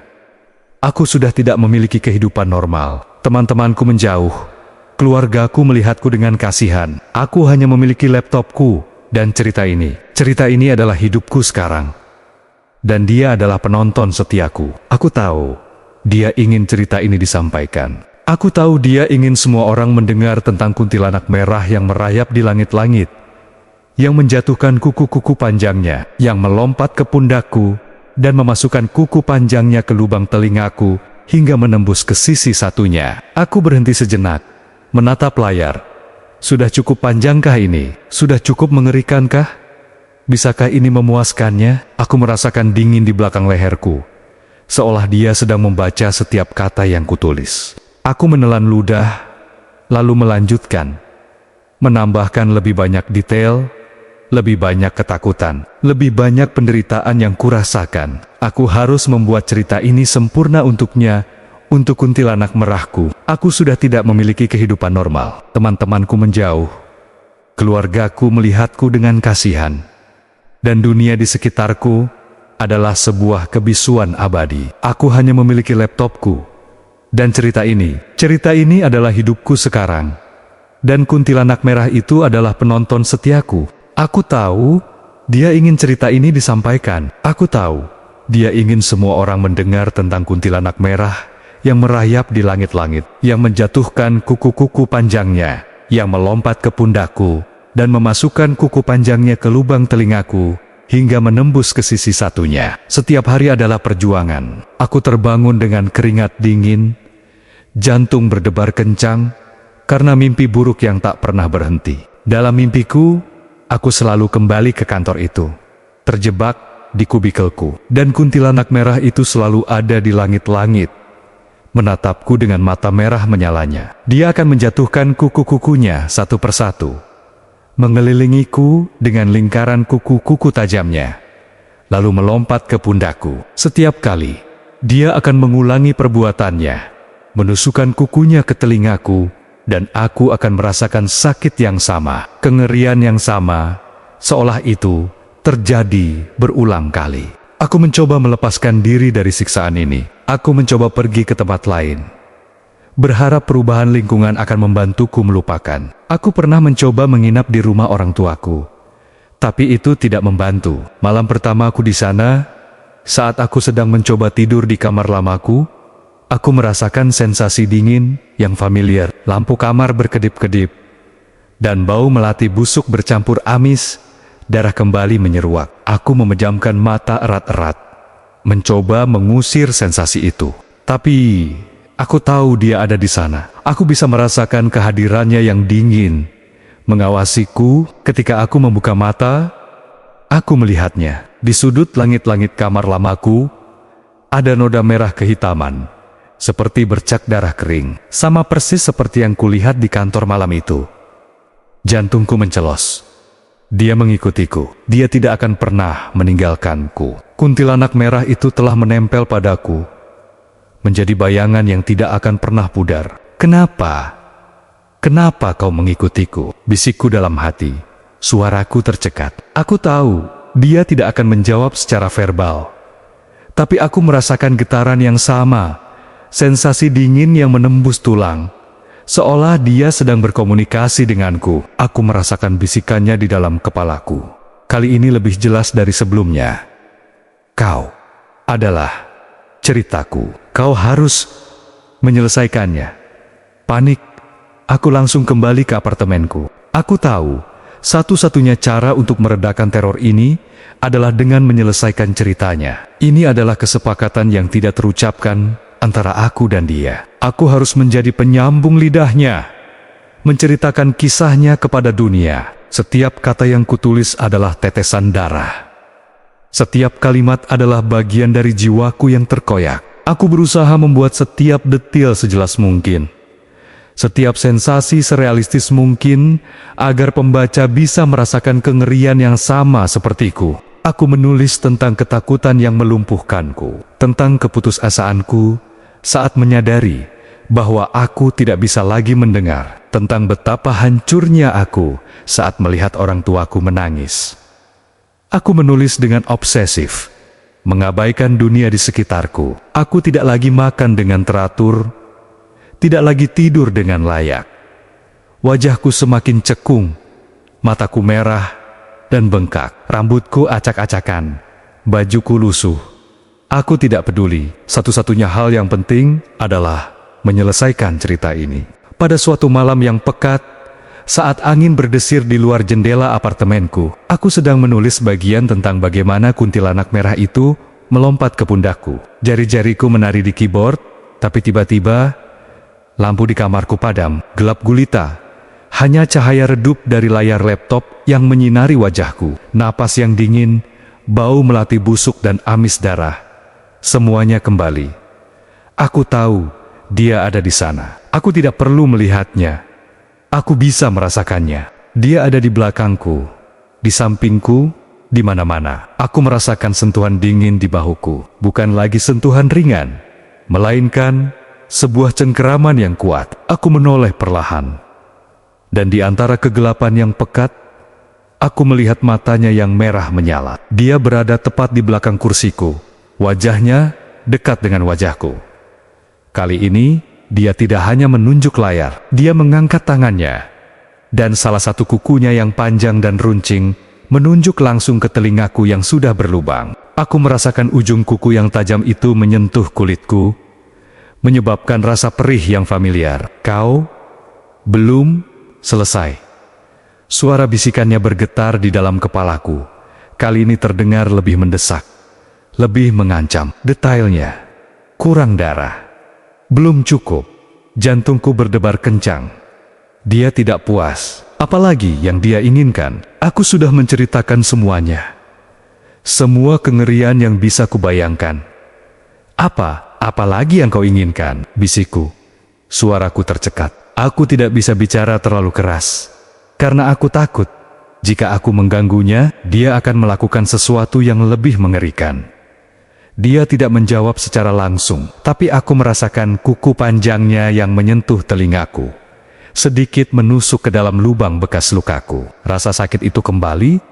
Aku sudah tidak memiliki kehidupan normal. Teman-temanku menjauh. Keluargaku melihatku dengan kasihan. Aku hanya memiliki laptopku dan cerita ini. Cerita ini adalah hidupku sekarang. Dan dia adalah penonton setiaku. Aku tahu dia ingin cerita ini disampaikan. Aku tahu dia ingin semua orang mendengar tentang kuntilanak merah yang merayap di langit-langit, yang menjatuhkan kuku-kuku panjangnya, yang melompat ke pundakku, dan memasukkan kuku panjangnya ke lubang telingaku hingga menembus ke sisi satunya. Aku berhenti sejenak, menatap layar. Sudah cukup panjangkah ini? Sudah cukup mengerikankah? Bisakah ini memuaskannya? Aku merasakan dingin di belakang leherku, seolah dia sedang membaca setiap kata yang kutulis. Aku menelan ludah, lalu melanjutkan, menambahkan lebih banyak detail, lebih banyak ketakutan, lebih banyak penderitaan yang kurasakan. Aku harus membuat cerita ini sempurna untuknya, untuk kuntilanak merahku. Aku sudah tidak memiliki kehidupan normal. Teman-temanku menjauh. Keluargaku melihatku dengan kasihan. Dan dunia di sekitarku adalah sebuah kebisuan abadi. Aku hanya memiliki laptopku. Dan cerita ini adalah hidupku sekarang. Dan kuntilanak merah itu adalah penonton setiaku. Aku tahu dia ingin cerita ini disampaikan. Aku tahu dia ingin semua orang mendengar tentang kuntilanak merah yang merayap di langit-langit, yang menjatuhkan kuku-kuku panjangnya, yang melompat ke pundakku, dan memasukkan kuku panjangnya ke lubang telingaku, hingga menembus ke sisi satunya. Setiap hari adalah perjuangan. Aku terbangun dengan keringat dingin, jantung berdebar kencang, karena mimpi buruk yang tak pernah berhenti. Dalam mimpiku, aku selalu kembali ke kantor itu, terjebak di kubikelku, dan kuntilanak merah itu selalu ada di langit-langit, menatapku dengan mata merah menyalanya. Dia akan menjatuhkan kuku-kukunya satu persatu, mengelilingiku dengan lingkaran kuku-kuku tajamnya, lalu melompat ke pundakku. Setiap kali, dia akan mengulangi perbuatannya, menusukkan kukunya ke telingaku, dan aku akan merasakan sakit yang sama, kengerian yang sama, seolah itu terjadi berulang kali. Aku mencoba melepaskan diri dari siksaan ini. Aku mencoba pergi ke tempat lain, berharap perubahan lingkungan akan membantuku melupakan. Aku pernah mencoba menginap di rumah orang tuaku, tapi itu tidak membantu. Malam pertama aku di sana, saat aku sedang mencoba tidur di kamar lamaku, aku merasakan sensasi dingin yang familiar. Lampu kamar berkedip-kedip, dan bau melati busuk bercampur amis. Darah kembali menyeruak. Aku memejamkan mata erat-erat, mencoba mengusir sensasi itu. Tapi aku tahu dia ada di sana. Aku bisa merasakan kehadirannya yang dingin, mengawasiku. Ketika aku membuka mata, aku melihatnya. Di sudut langit-langit kamar lamaku, ada noda merah kehitaman, seperti bercak darah kering. Sama persis seperti yang kulihat di kantor malam itu. Jantungku mencelos. Dia mengikutiku. Dia tidak akan pernah meninggalkanku. Kuntilanak merah itu telah menempel padaku, menjadi bayangan yang tidak akan pernah pudar. Kenapa? Kenapa kau mengikutiku? Bisikku dalam hati. Suaraku tercekat. Aku tahu dia tidak akan menjawab secara verbal, tapi aku merasakan getaran yang sama, sensasi dingin yang menembus tulang, seolah dia sedang berkomunikasi denganku. Aku merasakan bisikannya di dalam kepalaku. Kali ini lebih jelas dari sebelumnya. Kau adalah ceritaku. Kau harus menyelesaikannya. Panik, aku langsung kembali ke apartemenku. Aku tahu, satu-satunya cara untuk meredakan teror ini adalah dengan menyelesaikan ceritanya. Ini adalah kesepakatan yang tidak terucapkan antara aku dan dia. Aku harus menjadi penyambung lidahnya, menceritakan kisahnya kepada dunia. Setiap kata yang kutulis adalah tetesan darah. Setiap kalimat adalah bagian dari jiwaku yang terkoyak. Aku berusaha membuat setiap detil sejelas mungkin, setiap sensasi serealistis mungkin, agar pembaca bisa merasakan kengerian yang sama sepertiku. Aku menulis tentang ketakutan yang melumpuhkanku, tentang keputusasaanku saat menyadari bahwa aku tidak bisa lagi mendengar, tentang betapa hancurnya aku saat melihat orang tuaku menangis. Aku menulis dengan obsesif, mengabaikan dunia di sekitarku. Aku tidak lagi makan dengan teratur, tidak lagi tidur dengan layak. Wajahku semakin cekung, mataku merah dan bengkak, rambutku acak-acakan, bajuku lusuh. Aku tidak peduli. Satu-satunya hal yang penting adalah menyelesaikan cerita ini. Pada suatu malam yang pekat, saat angin berdesir di luar jendela apartemenku, aku sedang menulis bagian tentang bagaimana kuntilanak merah itu melompat ke pundakku. Jari-jariku menari di keyboard, tapi tiba-tiba lampu di kamarku padam, gelap gulita. Hanya cahaya redup dari layar laptop yang menyinari wajahku. Napas yang dingin, bau melati busuk dan amis darah. Semuanya kembali. Aku tahu dia ada di sana. Aku tidak perlu melihatnya. Aku bisa merasakannya. Dia ada di belakangku, di sampingku, di mana-mana. Aku merasakan sentuhan dingin di bahuku. Bukan lagi sentuhan ringan, melainkan sebuah cengkeraman yang kuat. Aku menoleh perlahan. Dan di antara kegelapan yang pekat, aku melihat matanya yang merah menyala. Dia berada tepat di belakang kursiku. Wajahnya dekat dengan wajahku. Kali ini, dia tidak hanya menunjuk layar. Dia mengangkat tangannya, dan salah satu kukunya yang panjang dan runcing menunjuk langsung ke telingaku yang sudah berlubang. Aku merasakan ujung kuku yang tajam itu menyentuh kulitku, menyebabkan rasa perih yang familiar. Kau belum selesai. Suara bisikannya bergetar di dalam kepalaku. Kali ini terdengar lebih mendesak, lebih mengancam. Detailnya, kurang darah. Belum cukup. Jantungku berdebar kencang. Dia tidak puas. Apalagi yang dia inginkan? Aku sudah menceritakan semuanya. Semua kengerian yang bisa kubayangkan. Apalagi yang kau inginkan? Bisikku. Suaraku tercekat. Aku tidak bisa bicara terlalu keras. Karena aku takut. Jika aku mengganggunya, dia akan melakukan sesuatu yang lebih mengerikan. Dia tidak menjawab secara langsung, tapi aku merasakan kuku panjangnya yang menyentuh telingaku. Sedikit menusuk ke dalam lubang bekas lukaku. Rasa sakit itu kembali,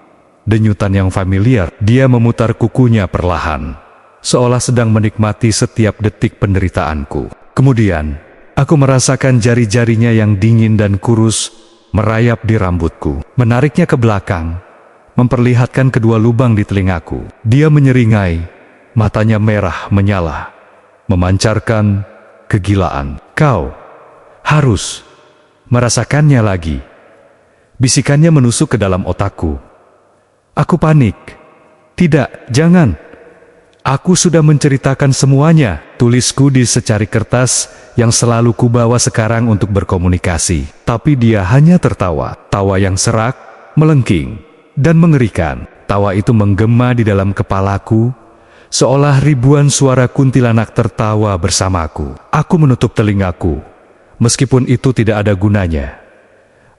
denyutan yang familiar. Dia memutar kukunya perlahan, seolah sedang menikmati setiap detik penderitaanku. Kemudian, aku merasakan jari-jarinya yang dingin dan kurus merayap di rambutku, menariknya ke belakang, memperlihatkan kedua lubang di telingaku. Dia menyeringai, matanya merah menyala, memancarkan kegilaan. Kau harus merasakannya lagi. Bisikannya menusuk ke dalam otakku. Aku panik. Tidak, jangan. Aku sudah menceritakan semuanya, tulisku di secari kertas yang selalu kubawa sekarang untuk berkomunikasi. Tapi dia hanya tertawa, tawa yang serak, melengking, dan mengerikan. Tawa itu menggema di dalam kepalaku, seolah ribuan suara kuntilanak tertawa bersamaku. Aku menutup telingaku, meskipun itu tidak ada gunanya.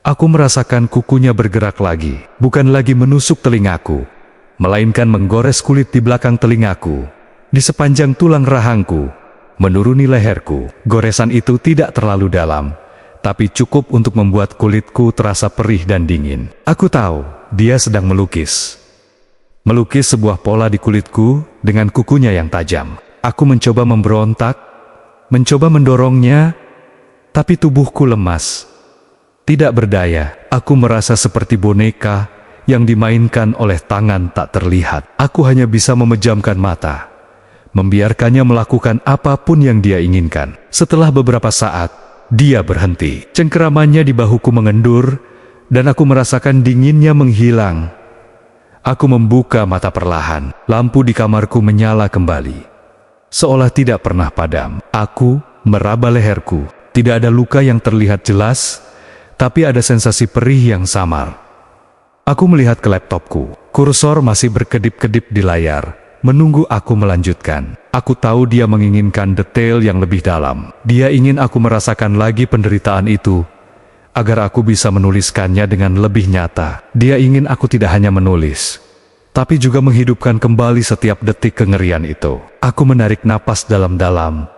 Aku merasakan kukunya bergerak lagi, bukan lagi menusuk telingaku, melainkan menggores kulit di belakang telingaku, di sepanjang tulang rahangku, menuruni leherku. Goresan itu tidak terlalu dalam, tapi cukup untuk membuat kulitku terasa perih dan dingin. Aku tahu, dia sedang melukis. Melukis sebuah pola di kulitku dengan kukunya yang tajam. Aku mencoba memberontak, mencoba mendorongnya, tapi tubuhku lemas. Tidak berdaya, aku merasa seperti boneka yang dimainkan oleh tangan tak terlihat. Aku hanya bisa memejamkan mata, membiarkannya melakukan apapun yang dia inginkan. Setelah beberapa saat, dia berhenti. Cengkeramannya di bahuku mengendur, dan aku merasakan dinginnya menghilang. Aku membuka mata perlahan. Lampu di kamarku menyala kembali, seolah tidak pernah padam. Aku meraba leherku. Tidak ada luka yang terlihat jelas, tapi ada sensasi perih yang samar. Aku melihat ke laptopku. Kursor masih berkedip-kedip di layar, menunggu aku melanjutkan. Aku tahu dia menginginkan detail yang lebih dalam. Dia ingin aku merasakan lagi penderitaan itu, agar aku bisa menuliskannya dengan lebih nyata. Dia ingin aku tidak hanya menulis, tapi juga menghidupkan kembali setiap detik kengerian itu. Aku menarik napas dalam-dalam,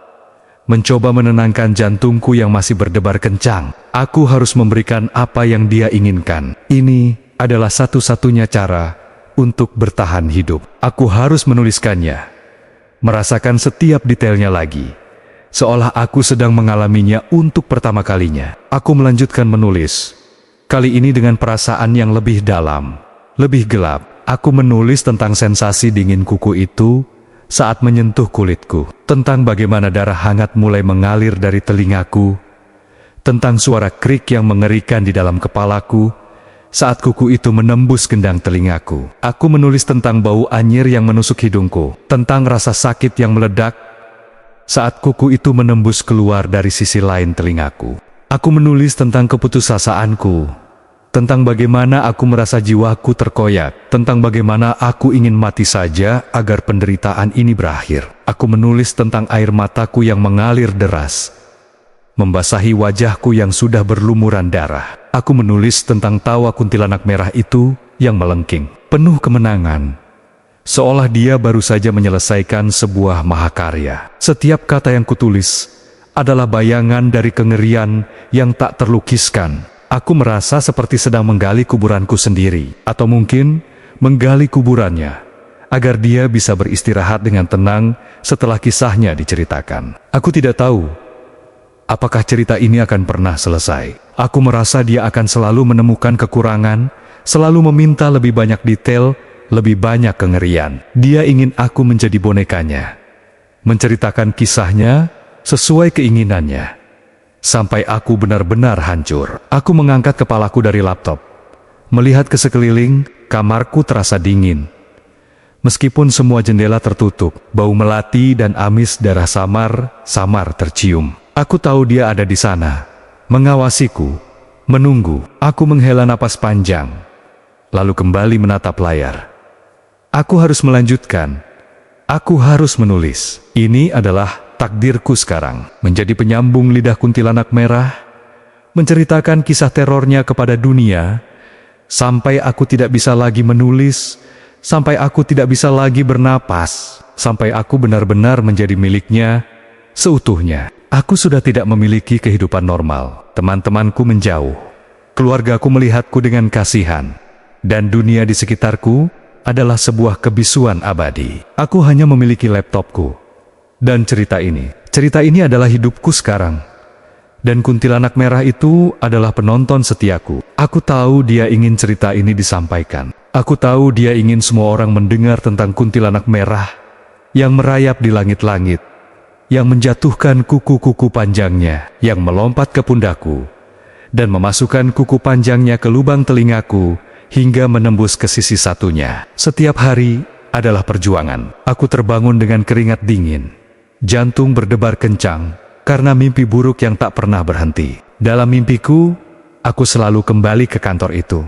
mencoba menenangkan jantungku yang masih berdebar kencang. Aku harus memberikan apa yang dia inginkan. Ini adalah satu-satunya cara untuk bertahan hidup. Aku harus menuliskannya, merasakan setiap detailnya lagi, seolah aku sedang mengalaminya untuk pertama kalinya. Aku melanjutkan menulis, kali ini dengan perasaan yang lebih dalam, lebih gelap. Aku menulis tentang sensasi dingin kuku itu saat menyentuh kulitku, tentang bagaimana darah hangat mulai mengalir dari telingaku, tentang suara krik yang mengerikan di dalam kepalaku saat kuku itu menembus gendang telingaku. Aku menulis tentang bau anyir yang menusuk hidungku, tentang rasa sakit yang meledak saat kuku itu menembus keluar dari sisi lain telingaku. Aku menulis tentang keputusasaanku, tentang bagaimana aku merasa jiwaku terkoyak, tentang bagaimana aku ingin mati saja agar penderitaan ini berakhir. Aku menulis tentang air mataku yang mengalir deras, membasahi wajahku yang sudah berlumuran darah. Aku menulis tentang tawa kuntilanak merah itu yang melengking, penuh kemenangan, seolah dia baru saja menyelesaikan sebuah mahakarya. Setiap kata yang kutulis adalah bayangan dari kengerian yang tak terlukiskan. Aku merasa seperti sedang menggali kuburanku sendiri, atau mungkin menggali kuburannya, agar dia bisa beristirahat dengan tenang setelah kisahnya diceritakan. Aku tidak tahu apakah cerita ini akan pernah selesai. Aku merasa dia akan selalu menemukan kekurangan, selalu meminta lebih banyak detail, lebih banyak kengerian. Dia ingin aku menjadi bonekanya, menceritakan kisahnya sesuai keinginannya, sampai aku benar-benar hancur. Aku mengangkat kepalaku dari laptop, melihat ke sekeliling. Kamarku terasa dingin. Meskipun semua jendela tertutup, bau melati dan amis darah samar tercium. Aku tahu dia ada di sana, mengawasiku, Menunggu, aku menghela napas panjang, lalu kembali menatap layar. Aku harus melanjutkan. Aku harus menulis. Ini adalah takdirku sekarang. Menjadi penyambung lidah kuntilanak merah, menceritakan kisah terornya kepada dunia, sampai aku tidak bisa lagi menulis, sampai aku tidak bisa lagi bernapas, sampai aku benar-benar menjadi miliknya seutuhnya. Aku sudah tidak memiliki kehidupan normal. Teman-temanku menjauh. Keluargaku melihatku dengan kasihan. Dan dunia di sekitarku adalah sebuah kebisuan abadi. Aku hanya memiliki laptopku. Dan cerita ini adalah hidupku sekarang. Dan kuntilanak merah itu adalah penonton setiaku. Aku tahu dia ingin cerita ini disampaikan. Aku tahu dia ingin semua orang mendengar tentang kuntilanak merah yang merayap di langit-langit, yang menjatuhkan kuku-kuku panjangnya, yang melompat ke pundakku, dan memasukkan kuku panjangnya ke lubang telingaku, hingga menembus ke sisi satunya. Setiap hari adalah perjuangan. Aku terbangun dengan keringat dingin. Jantung berdebar kencang, karena mimpi buruk yang tak pernah berhenti. Dalam mimpiku, aku selalu kembali ke kantor itu,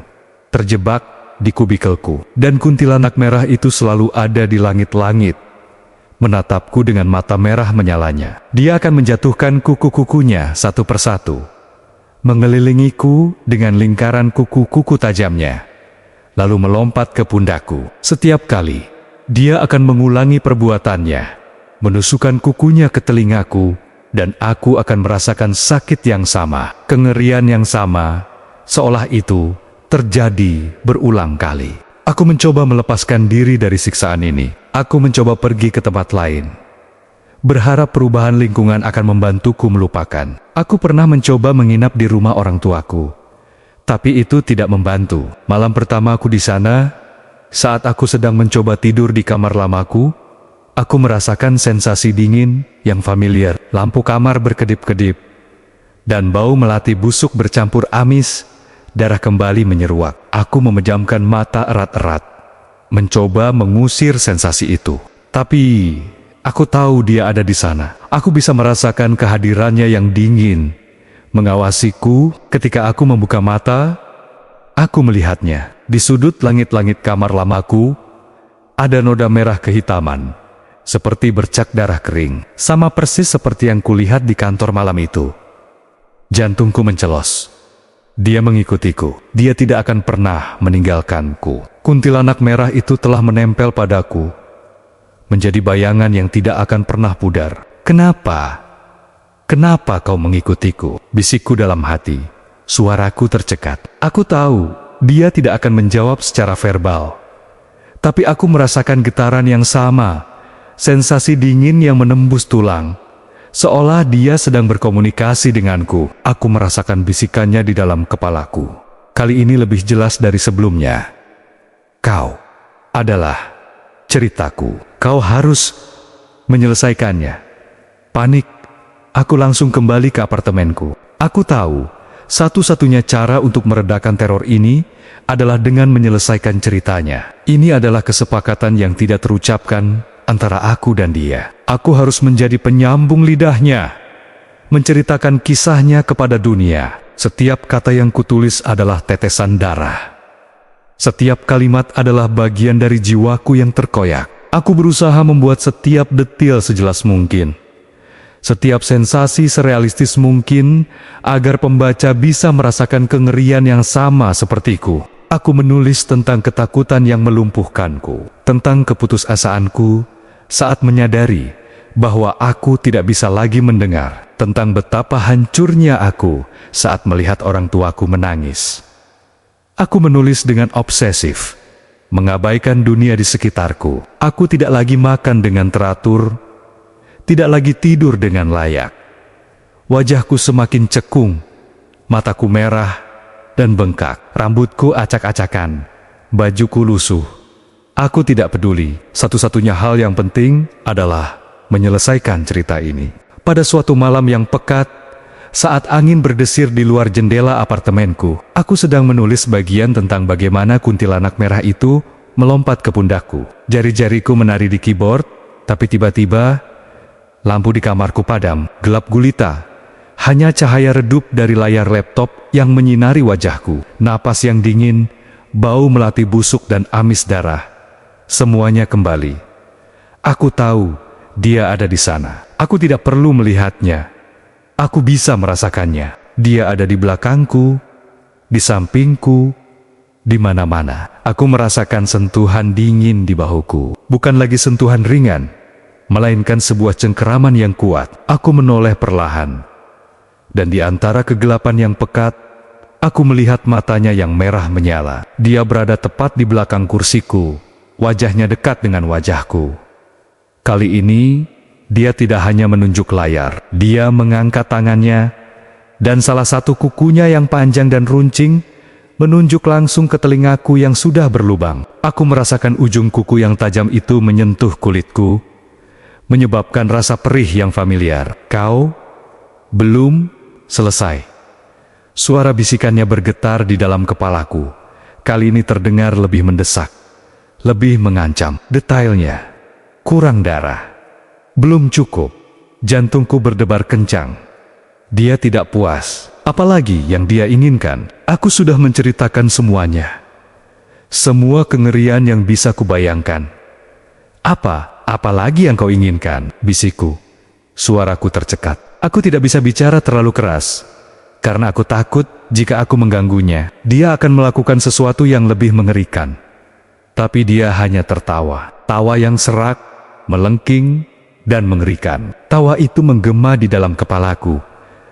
terjebak di kubikelku, dan kuntilanak merah itu selalu ada di langit-langit, menatapku dengan mata merah menyalanya. Dia akan menjatuhkan kuku-kukunya satu persatu, mengelilingiku dengan lingkaran kuku-kuku tajamnya, lalu melompat ke pundakku. Setiap kali, dia akan mengulangi perbuatannya, menusukkan kukunya ke telingaku, dan aku akan merasakan sakit yang sama, kengerian yang sama, seolah itu terjadi berulang kali. Aku mencoba melepaskan diri dari siksaan ini. Aku mencoba pergi ke tempat lain, berharap perubahan lingkungan akan membantuku melupakan. Aku pernah mencoba menginap di rumah orang tuaku, tapi itu tidak membantu. Malam pertama aku di sana, saat aku sedang mencoba tidur di kamar lamaku, aku merasakan sensasi dingin yang familiar. Lampu kamar berkedip-kedip, dan bau melati busuk bercampur amis. Darah kembali menyeruak. Aku memejamkan mata erat-erat, mencoba mengusir sensasi itu. Tapi aku tahu dia ada di sana. Aku bisa merasakan kehadirannya yang dingin, mengawasiku. Ketika aku membuka mata, aku melihatnya. Di sudut langit-langit kamar lamaku, ada noda merah kehitaman, seperti bercak darah kering. Sama persis seperti yang kulihat di kantor malam itu. Jantungku mencelos. Dia mengikutiku. Dia tidak akan pernah meninggalkanku. Kuntilanak merah itu telah menempel padaku, menjadi bayangan yang tidak akan pernah pudar. Kenapa? Kenapa kau mengikutiku? Bisikku dalam hati. Suaraku tercekat. Aku tahu dia tidak akan menjawab secara verbal, tapi aku merasakan getaran yang sama, sensasi dingin yang menembus tulang. Seolah dia sedang berkomunikasi denganku. Aku merasakan bisikannya di dalam kepalaku. Kali ini lebih jelas dari sebelumnya. Kau adalah ceritaku. Kau harus menyelesaikannya. Panik, aku langsung kembali ke apartemenku. Aku tahu, satu-satunya cara untuk meredakan teror ini adalah dengan menyelesaikan ceritanya. Ini adalah kesepakatan yang tidak terucapkan antara aku dan dia. Aku harus menjadi penyambung lidahnya, menceritakan kisahnya kepada dunia. Setiap kata yang kutulis adalah tetesan darah. Setiap kalimat adalah bagian dari jiwaku yang terkoyak. Aku berusaha membuat setiap detil sejelas mungkin, setiap sensasi serealistis mungkin, agar pembaca bisa merasakan kengerian yang sama sepertiku. Aku menulis tentang ketakutan yang melumpuhkanku, tentang keputusasaanku saat menyadari bahwa aku tidak bisa lagi mendengar, tentang betapa hancurnya aku saat melihat orang tuaku menangis. Aku menulis dengan obsesif, mengabaikan dunia di sekitarku. Aku tidak lagi makan dengan teratur, tidak lagi tidur dengan layak. Wajahku semakin cekung, mataku merah dan bengkak, rambutku acak-acakan, bajuku lusuh. Aku tidak peduli. Satu-satunya hal yang penting adalah menyelesaikan cerita ini. Pada suatu malam yang pekat, saat angin berdesir di luar jendela apartemenku, aku sedang menulis bagian tentang bagaimana kuntilanak merah itu melompat ke pundakku. Jari-jariku menari di keyboard, tapi tiba-tiba lampu di kamarku padam, gelap gulita. Hanya cahaya redup dari layar laptop yang menyinari wajahku. Napas yang dingin, bau melati busuk dan amis darah. Semuanya kembali. Aku tahu dia ada di sana. Aku tidak perlu melihatnya. Aku bisa merasakannya. Dia ada di belakangku, di sampingku, di mana-mana. Aku merasakan sentuhan dingin di bahuku. Bukan lagi sentuhan ringan, melainkan sebuah cengkeraman yang kuat. Aku menoleh perlahan. Dan di antara kegelapan yang pekat, aku melihat matanya yang merah menyala. Dia berada tepat di belakang kursiku, wajahnya dekat dengan wajahku. Kali ini, dia tidak hanya menunjuk layar. Dia mengangkat tangannya, dan salah satu kukunya yang panjang dan runcing, menunjuk langsung ke telingaku yang sudah berlubang. Aku merasakan ujung kuku yang tajam itu menyentuh kulitku, menyebabkan rasa perih yang familiar. Kau belum selesai. Suara bisikannya bergetar di dalam kepalaku. Kali ini terdengar lebih mendesak, lebih mengancam. Detailnya, kurang darah. Belum cukup. Jantungku berdebar kencang. Dia tidak puas. Apalagi yang dia inginkan? Aku sudah menceritakan semuanya. Semua kengerian yang bisa kubayangkan. Apalagi yang kau inginkan? Bisikku. Suaraku tercekat. Aku tidak bisa bicara terlalu keras, karena aku takut jika aku mengganggunya, dia akan melakukan sesuatu yang lebih mengerikan. Tapi dia hanya tertawa. Tawa yang serak, melengking, dan mengerikan. Tawa itu menggema di dalam kepalaku,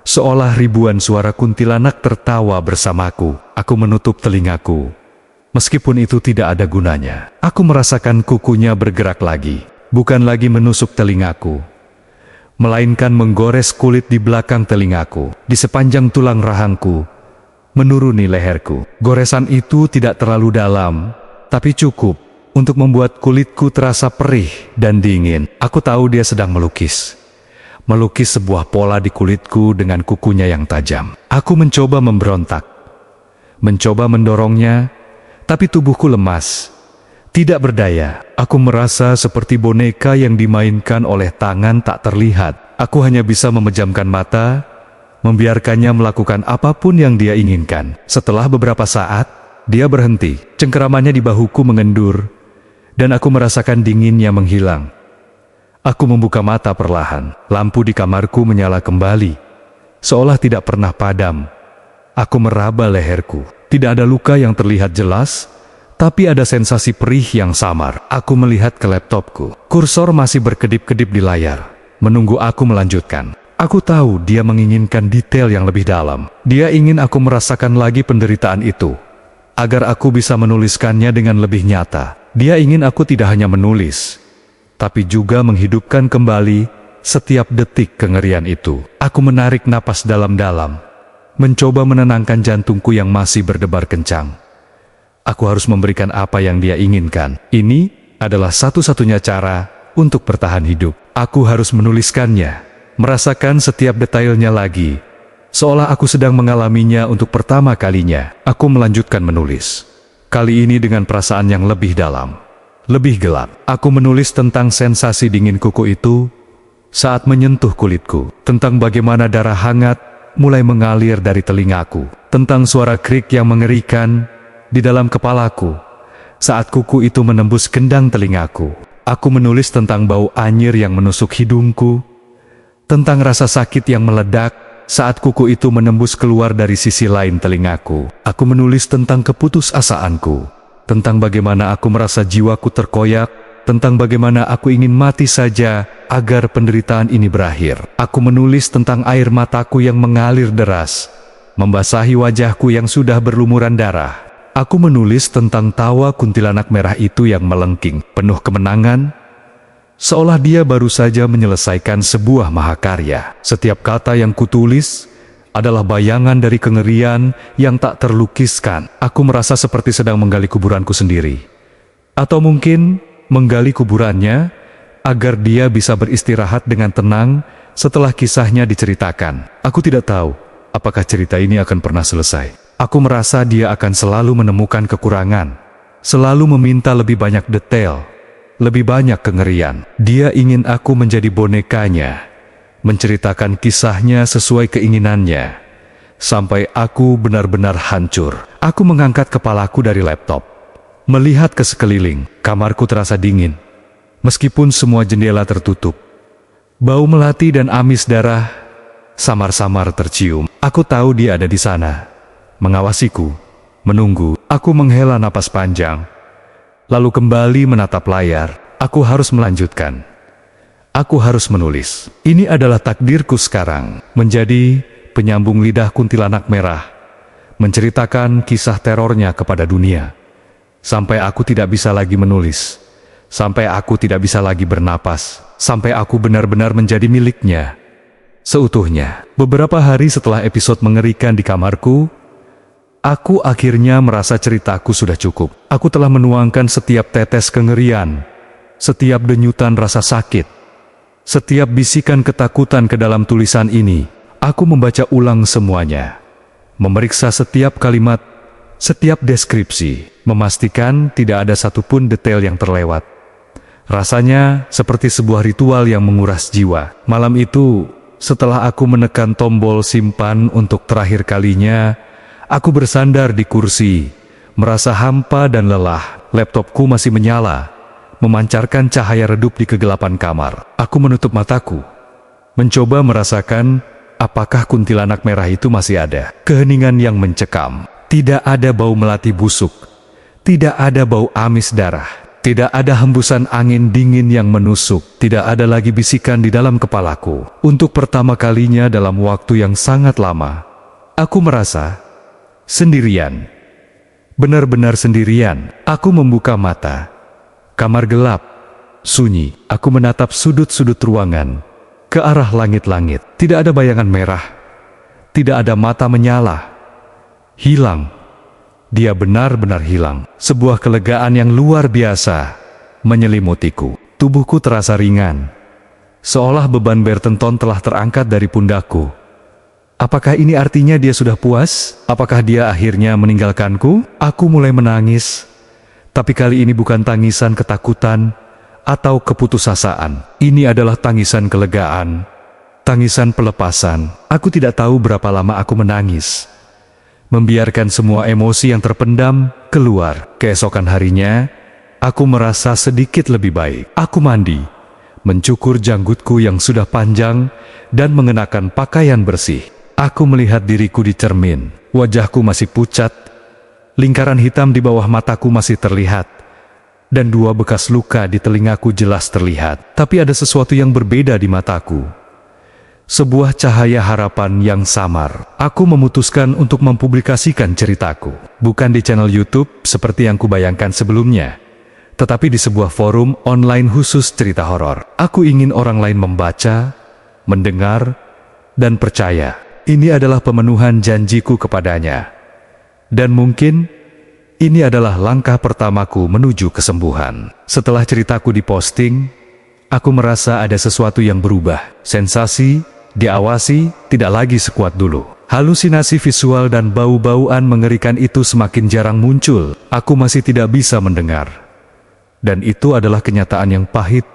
seolah ribuan suara kuntilanak tertawa bersamaku. Aku menutup telingaku. Meskipun itu tidak ada gunanya, aku merasakan kukunya bergerak lagi. Bukan lagi menusuk telingaku, melainkan menggores kulit di belakang telingaku, di sepanjang tulang rahangku, menuruni leherku. Goresan itu tidak terlalu dalam, tapi cukup untuk membuat kulitku terasa perih dan dingin. Aku tahu dia sedang melukis sebuah pola di kulitku dengan kukunya yang tajam. Aku mencoba memberontak, mencoba mendorongnya, tapi tubuhku lemas. Tidak berdaya. Aku merasa seperti boneka yang dimainkan oleh tangan tak terlihat. Aku hanya bisa memejamkan mata, membiarkannya melakukan apapun yang dia inginkan. Setelah beberapa saat, dia berhenti. Cengkeramannya di bahuku mengendur, dan aku merasakan dinginnya menghilang. Aku membuka mata perlahan. Lampu di kamarku menyala kembali, seolah tidak pernah padam. Aku meraba leherku. Tidak ada luka yang terlihat jelas, tapi ada sensasi perih yang samar. Aku melihat ke laptopku. Kursor masih berkedip-kedip di layar, menunggu aku melanjutkan. Aku tahu dia menginginkan detail yang lebih dalam. Dia ingin aku merasakan lagi penderitaan itu, agar aku bisa menuliskannya dengan lebih nyata. Dia ingin aku tidak hanya menulis, tapi juga menghidupkan kembali setiap detik kengerian itu. Aku menarik napas dalam-dalam, mencoba menenangkan jantungku yang masih berdebar kencang. Aku harus memberikan apa yang dia inginkan. Ini adalah satu-satunya cara untuk bertahan hidup. Aku harus menuliskannya, merasakan setiap detailnya lagi, seolah aku sedang mengalaminya untuk pertama kalinya. Aku melanjutkan menulis, kali ini dengan perasaan yang lebih dalam, lebih gelap. Aku menulis tentang sensasi dingin kuku itu saat menyentuh kulitku, tentang bagaimana darah hangat mulai mengalir dari telingaku, tentang suara krik yang mengerikan di dalam kepalaku saat kuku itu menembus kendang telingaku. Aku menulis tentang bau anyir yang menusuk hidungku, tentang rasa sakit yang meledak saat kuku itu menembus keluar dari sisi lain telingaku. Aku menulis tentang keputusasaanku, tentang bagaimana aku merasa jiwaku terkoyak, tentang bagaimana aku ingin mati saja agar penderitaan ini berakhir. Aku menulis tentang air mataku yang mengalir deras, membasahi wajahku yang sudah berlumuran darah. Aku menulis tentang tawa kuntilanak merah itu yang melengking, penuh kemenangan, seolah dia baru saja menyelesaikan sebuah mahakarya. Setiap kata yang kutulis adalah bayangan dari kengerian yang tak terlukiskan. Aku merasa seperti sedang menggali kuburanku sendiri, atau mungkin menggali kuburannya agar dia bisa beristirahat dengan tenang setelah kisahnya diceritakan. Aku tidak tahu apakah cerita ini akan pernah selesai. Aku merasa dia akan selalu menemukan kekurangan, selalu meminta lebih banyak detail, lebih banyak kengerian. Dia ingin aku menjadi bonekanya, menceritakan kisahnya sesuai keinginannya, sampai aku benar-benar hancur. Aku mengangkat kepalaku dari laptop, melihat ke sekeliling. Kamarku terasa dingin, meskipun semua jendela tertutup. Bau melati dan amis darah samar-samar tercium. Aku tahu dia ada di sana, mengawasiku, menunggu. Aku menghela napas panjang, lalu kembali menatap layar. Aku harus melanjutkan. Aku harus menulis. Ini adalah takdirku sekarang, menjadi penyambung lidah kuntilanak merah, menceritakan kisah terornya kepada dunia. Sampai aku tidak bisa lagi menulis, sampai aku tidak bisa lagi bernapas, sampai aku benar-benar menjadi miliknya seutuhnya. Beberapa hari setelah episode mengerikan di kamarku, aku akhirnya merasa ceritaku sudah cukup. Aku telah menuangkan setiap tetes kengerian, setiap denyutan rasa sakit, setiap bisikan ketakutan ke dalam tulisan ini. Aku membaca ulang semuanya, memeriksa setiap kalimat, setiap deskripsi, memastikan tidak ada satupun detail yang terlewat. Rasanya seperti sebuah ritual yang menguras jiwa. Malam itu, setelah aku menekan tombol simpan untuk terakhir kalinya, aku bersandar di kursi, merasa hampa dan lelah. Laptopku masih menyala, memancarkan cahaya redup di kegelapan kamar. Aku menutup mataku, mencoba merasakan apakah kuntilanak merah itu masih ada. Keheningan yang mencekam. Tidak ada bau melati busuk, tidak ada bau amis darah, tidak ada hembusan angin dingin yang menusuk, tidak ada lagi bisikan di dalam kepalaku. Untuk pertama kalinya dalam waktu yang sangat lama, aku merasa sendirian. Benar-benar sendirian. Aku membuka mata. Kamar gelap, sunyi. Aku menatap sudut-sudut ruangan, ke arah langit-langit. Tidak ada bayangan merah, tidak ada mata menyala. Hilang. Dia benar-benar hilang. Sebuah kelegaan yang luar biasa menyelimutiku. Tubuhku terasa ringan, seolah beban Bertenton telah terangkat dari pundakku. Apakah ini artinya dia sudah puas? Apakah dia akhirnya meninggalkanku? Aku mulai menangis, tapi kali ini bukan tangisan ketakutan atau keputusasaan. Ini adalah tangisan kelegaan, tangisan pelepasan. Aku tidak tahu berapa lama aku menangis, membiarkan semua emosi yang terpendam keluar. Keesokan harinya, aku merasa sedikit lebih baik. Aku mandi, mencukur janggutku yang sudah panjang, dan mengenakan pakaian bersih. Aku melihat diriku di cermin. Wajahku masih pucat, lingkaran hitam di bawah mataku masih terlihat, dan dua bekas luka di telingaku jelas terlihat. Tapi ada sesuatu yang berbeda di mataku. Sebuah cahaya harapan yang samar. Aku memutuskan untuk mempublikasikan ceritaku. Bukan di channel YouTube seperti yang kubayangkan sebelumnya, tetapi di sebuah forum online khusus cerita horor. Aku ingin orang lain membaca, mendengar, dan percaya. Ini adalah pemenuhan janjiku kepadanya. Dan mungkin ini adalah langkah pertamaku menuju kesembuhan. Setelah ceritaku diposting, aku merasa ada sesuatu yang berubah. Sensasi diawasi tidak lagi sekuat dulu. Halusinasi visual dan bau-bauan mengerikan itu semakin jarang muncul. Aku masih tidak bisa mendengar. Dan itu adalah kenyataan yang pahit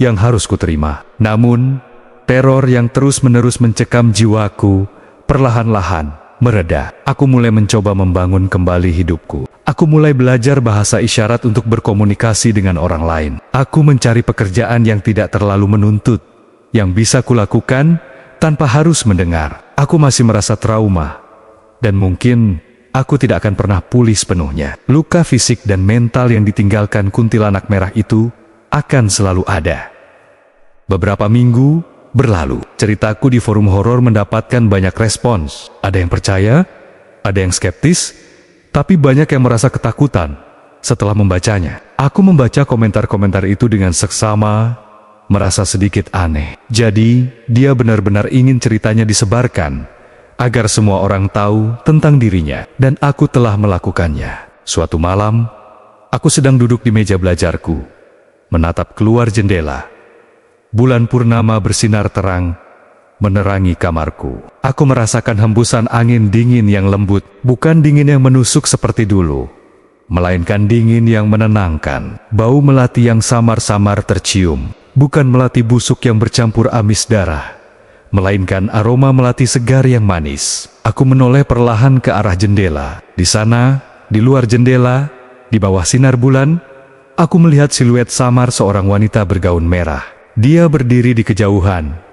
yang harus kuterima. Namun, teror yang terus-menerus mencekam jiwaku perlahan-lahan mereda. Aku mulai mencoba membangun kembali hidupku. Aku mulai belajar bahasa isyarat untuk berkomunikasi dengan orang lain. Aku mencari pekerjaan yang tidak terlalu menuntut, yang bisa kulakukan tanpa harus mendengar. Aku masih merasa trauma, dan mungkin aku tidak akan pernah pulih sepenuhnya. Luka fisik dan mental yang ditinggalkan kuntilanak merah itu akan selalu ada. Beberapa minggu berlalu. Ceritaku di forum horor mendapatkan banyak respons. Ada yang percaya, ada yang skeptis, tapi banyak yang merasa ketakutan setelah membacanya. Aku membaca komentar-komentar itu dengan seksama, merasa sedikit aneh. Jadi, dia benar-benar ingin ceritanya disebarkan, agar semua orang tahu tentang dirinya. Dan aku telah melakukannya. Suatu malam, aku sedang duduk di meja belajarku, menatap keluar jendela. Bulan purnama bersinar terang, menerangi kamarku. Aku merasakan hembusan angin dingin yang lembut, bukan dingin yang menusuk seperti dulu, melainkan dingin yang menenangkan. Bau melati yang samar-samar tercium, bukan melati busuk yang bercampur amis darah, melainkan aroma melati segar yang manis. Aku menoleh perlahan ke arah jendela. Di sana, di luar jendela, di bawah sinar bulan, aku melihat siluet samar seorang wanita bergaun merah. Dia berdiri di kejauhan,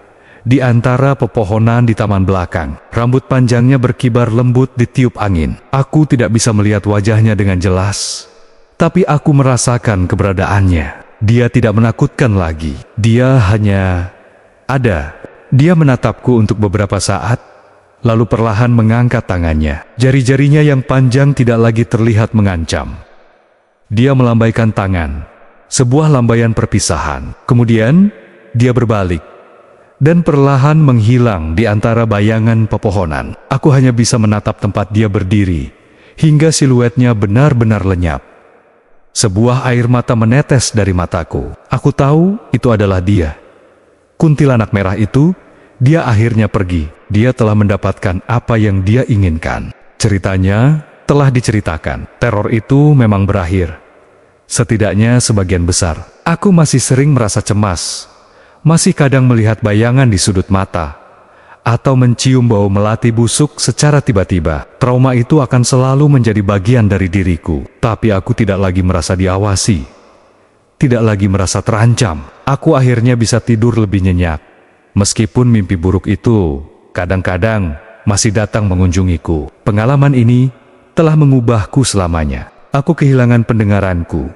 di antara pepohonan di taman belakang. Rambut panjangnya berkibar lembut ditiup angin. Aku tidak bisa melihat wajahnya dengan jelas, tapi aku merasakan keberadaannya. Dia tidak menakutkan lagi. Dia hanya ada. Dia menatapku untuk beberapa saat, lalu perlahan mengangkat tangannya. Jari-jarinya yang panjang tidak lagi terlihat mengancam. Dia melambaikan tangan, sebuah lambaian perpisahan. Kemudian, dia berbalik dan perlahan menghilang di antara bayangan pepohonan. Aku hanya bisa menatap tempat dia berdiri, hingga siluetnya benar-benar lenyap. Sebuah air mata menetes dari mataku. Aku tahu itu adalah dia. Kuntilanak merah itu, dia akhirnya pergi. Dia telah mendapatkan apa yang dia inginkan. Ceritanya telah diceritakan. Teror itu memang berakhir. Setidaknya sebagian besar. Aku masih sering merasa cemas. Masih kadang melihat bayangan di sudut mata, atau mencium bau melati busuk secara tiba-tiba. Trauma itu akan selalu menjadi bagian dari diriku. Tapi aku tidak lagi merasa diawasi. Tidak lagi merasa terancam. Aku akhirnya bisa tidur lebih nyenyak. Meskipun mimpi buruk itu kadang-kadang masih datang mengunjungiku. Pengalaman ini telah mengubahku selamanya. Aku kehilangan pendengaranku,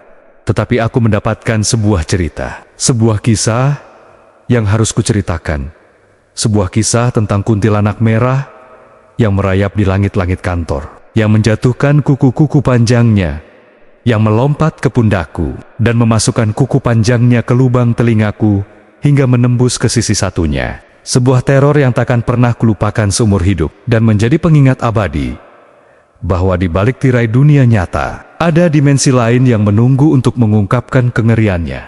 tetapi aku mendapatkan sebuah cerita. Sebuah kisah yang harus kuceritakan. Sebuah kisah tentang kuntilanak merah yang merayap di langit-langit kantor, yang menjatuhkan kuku-kuku panjangnya, yang melompat ke pundakku dan memasukkan kuku panjangnya ke lubang telingaku hingga menembus ke sisi satunya. Sebuah teror yang takkan pernah kulupakan seumur hidup dan menjadi pengingat abadi bahwa di balik tirai dunia nyata ada dimensi lain yang menunggu untuk mengungkapkan kengeriannya.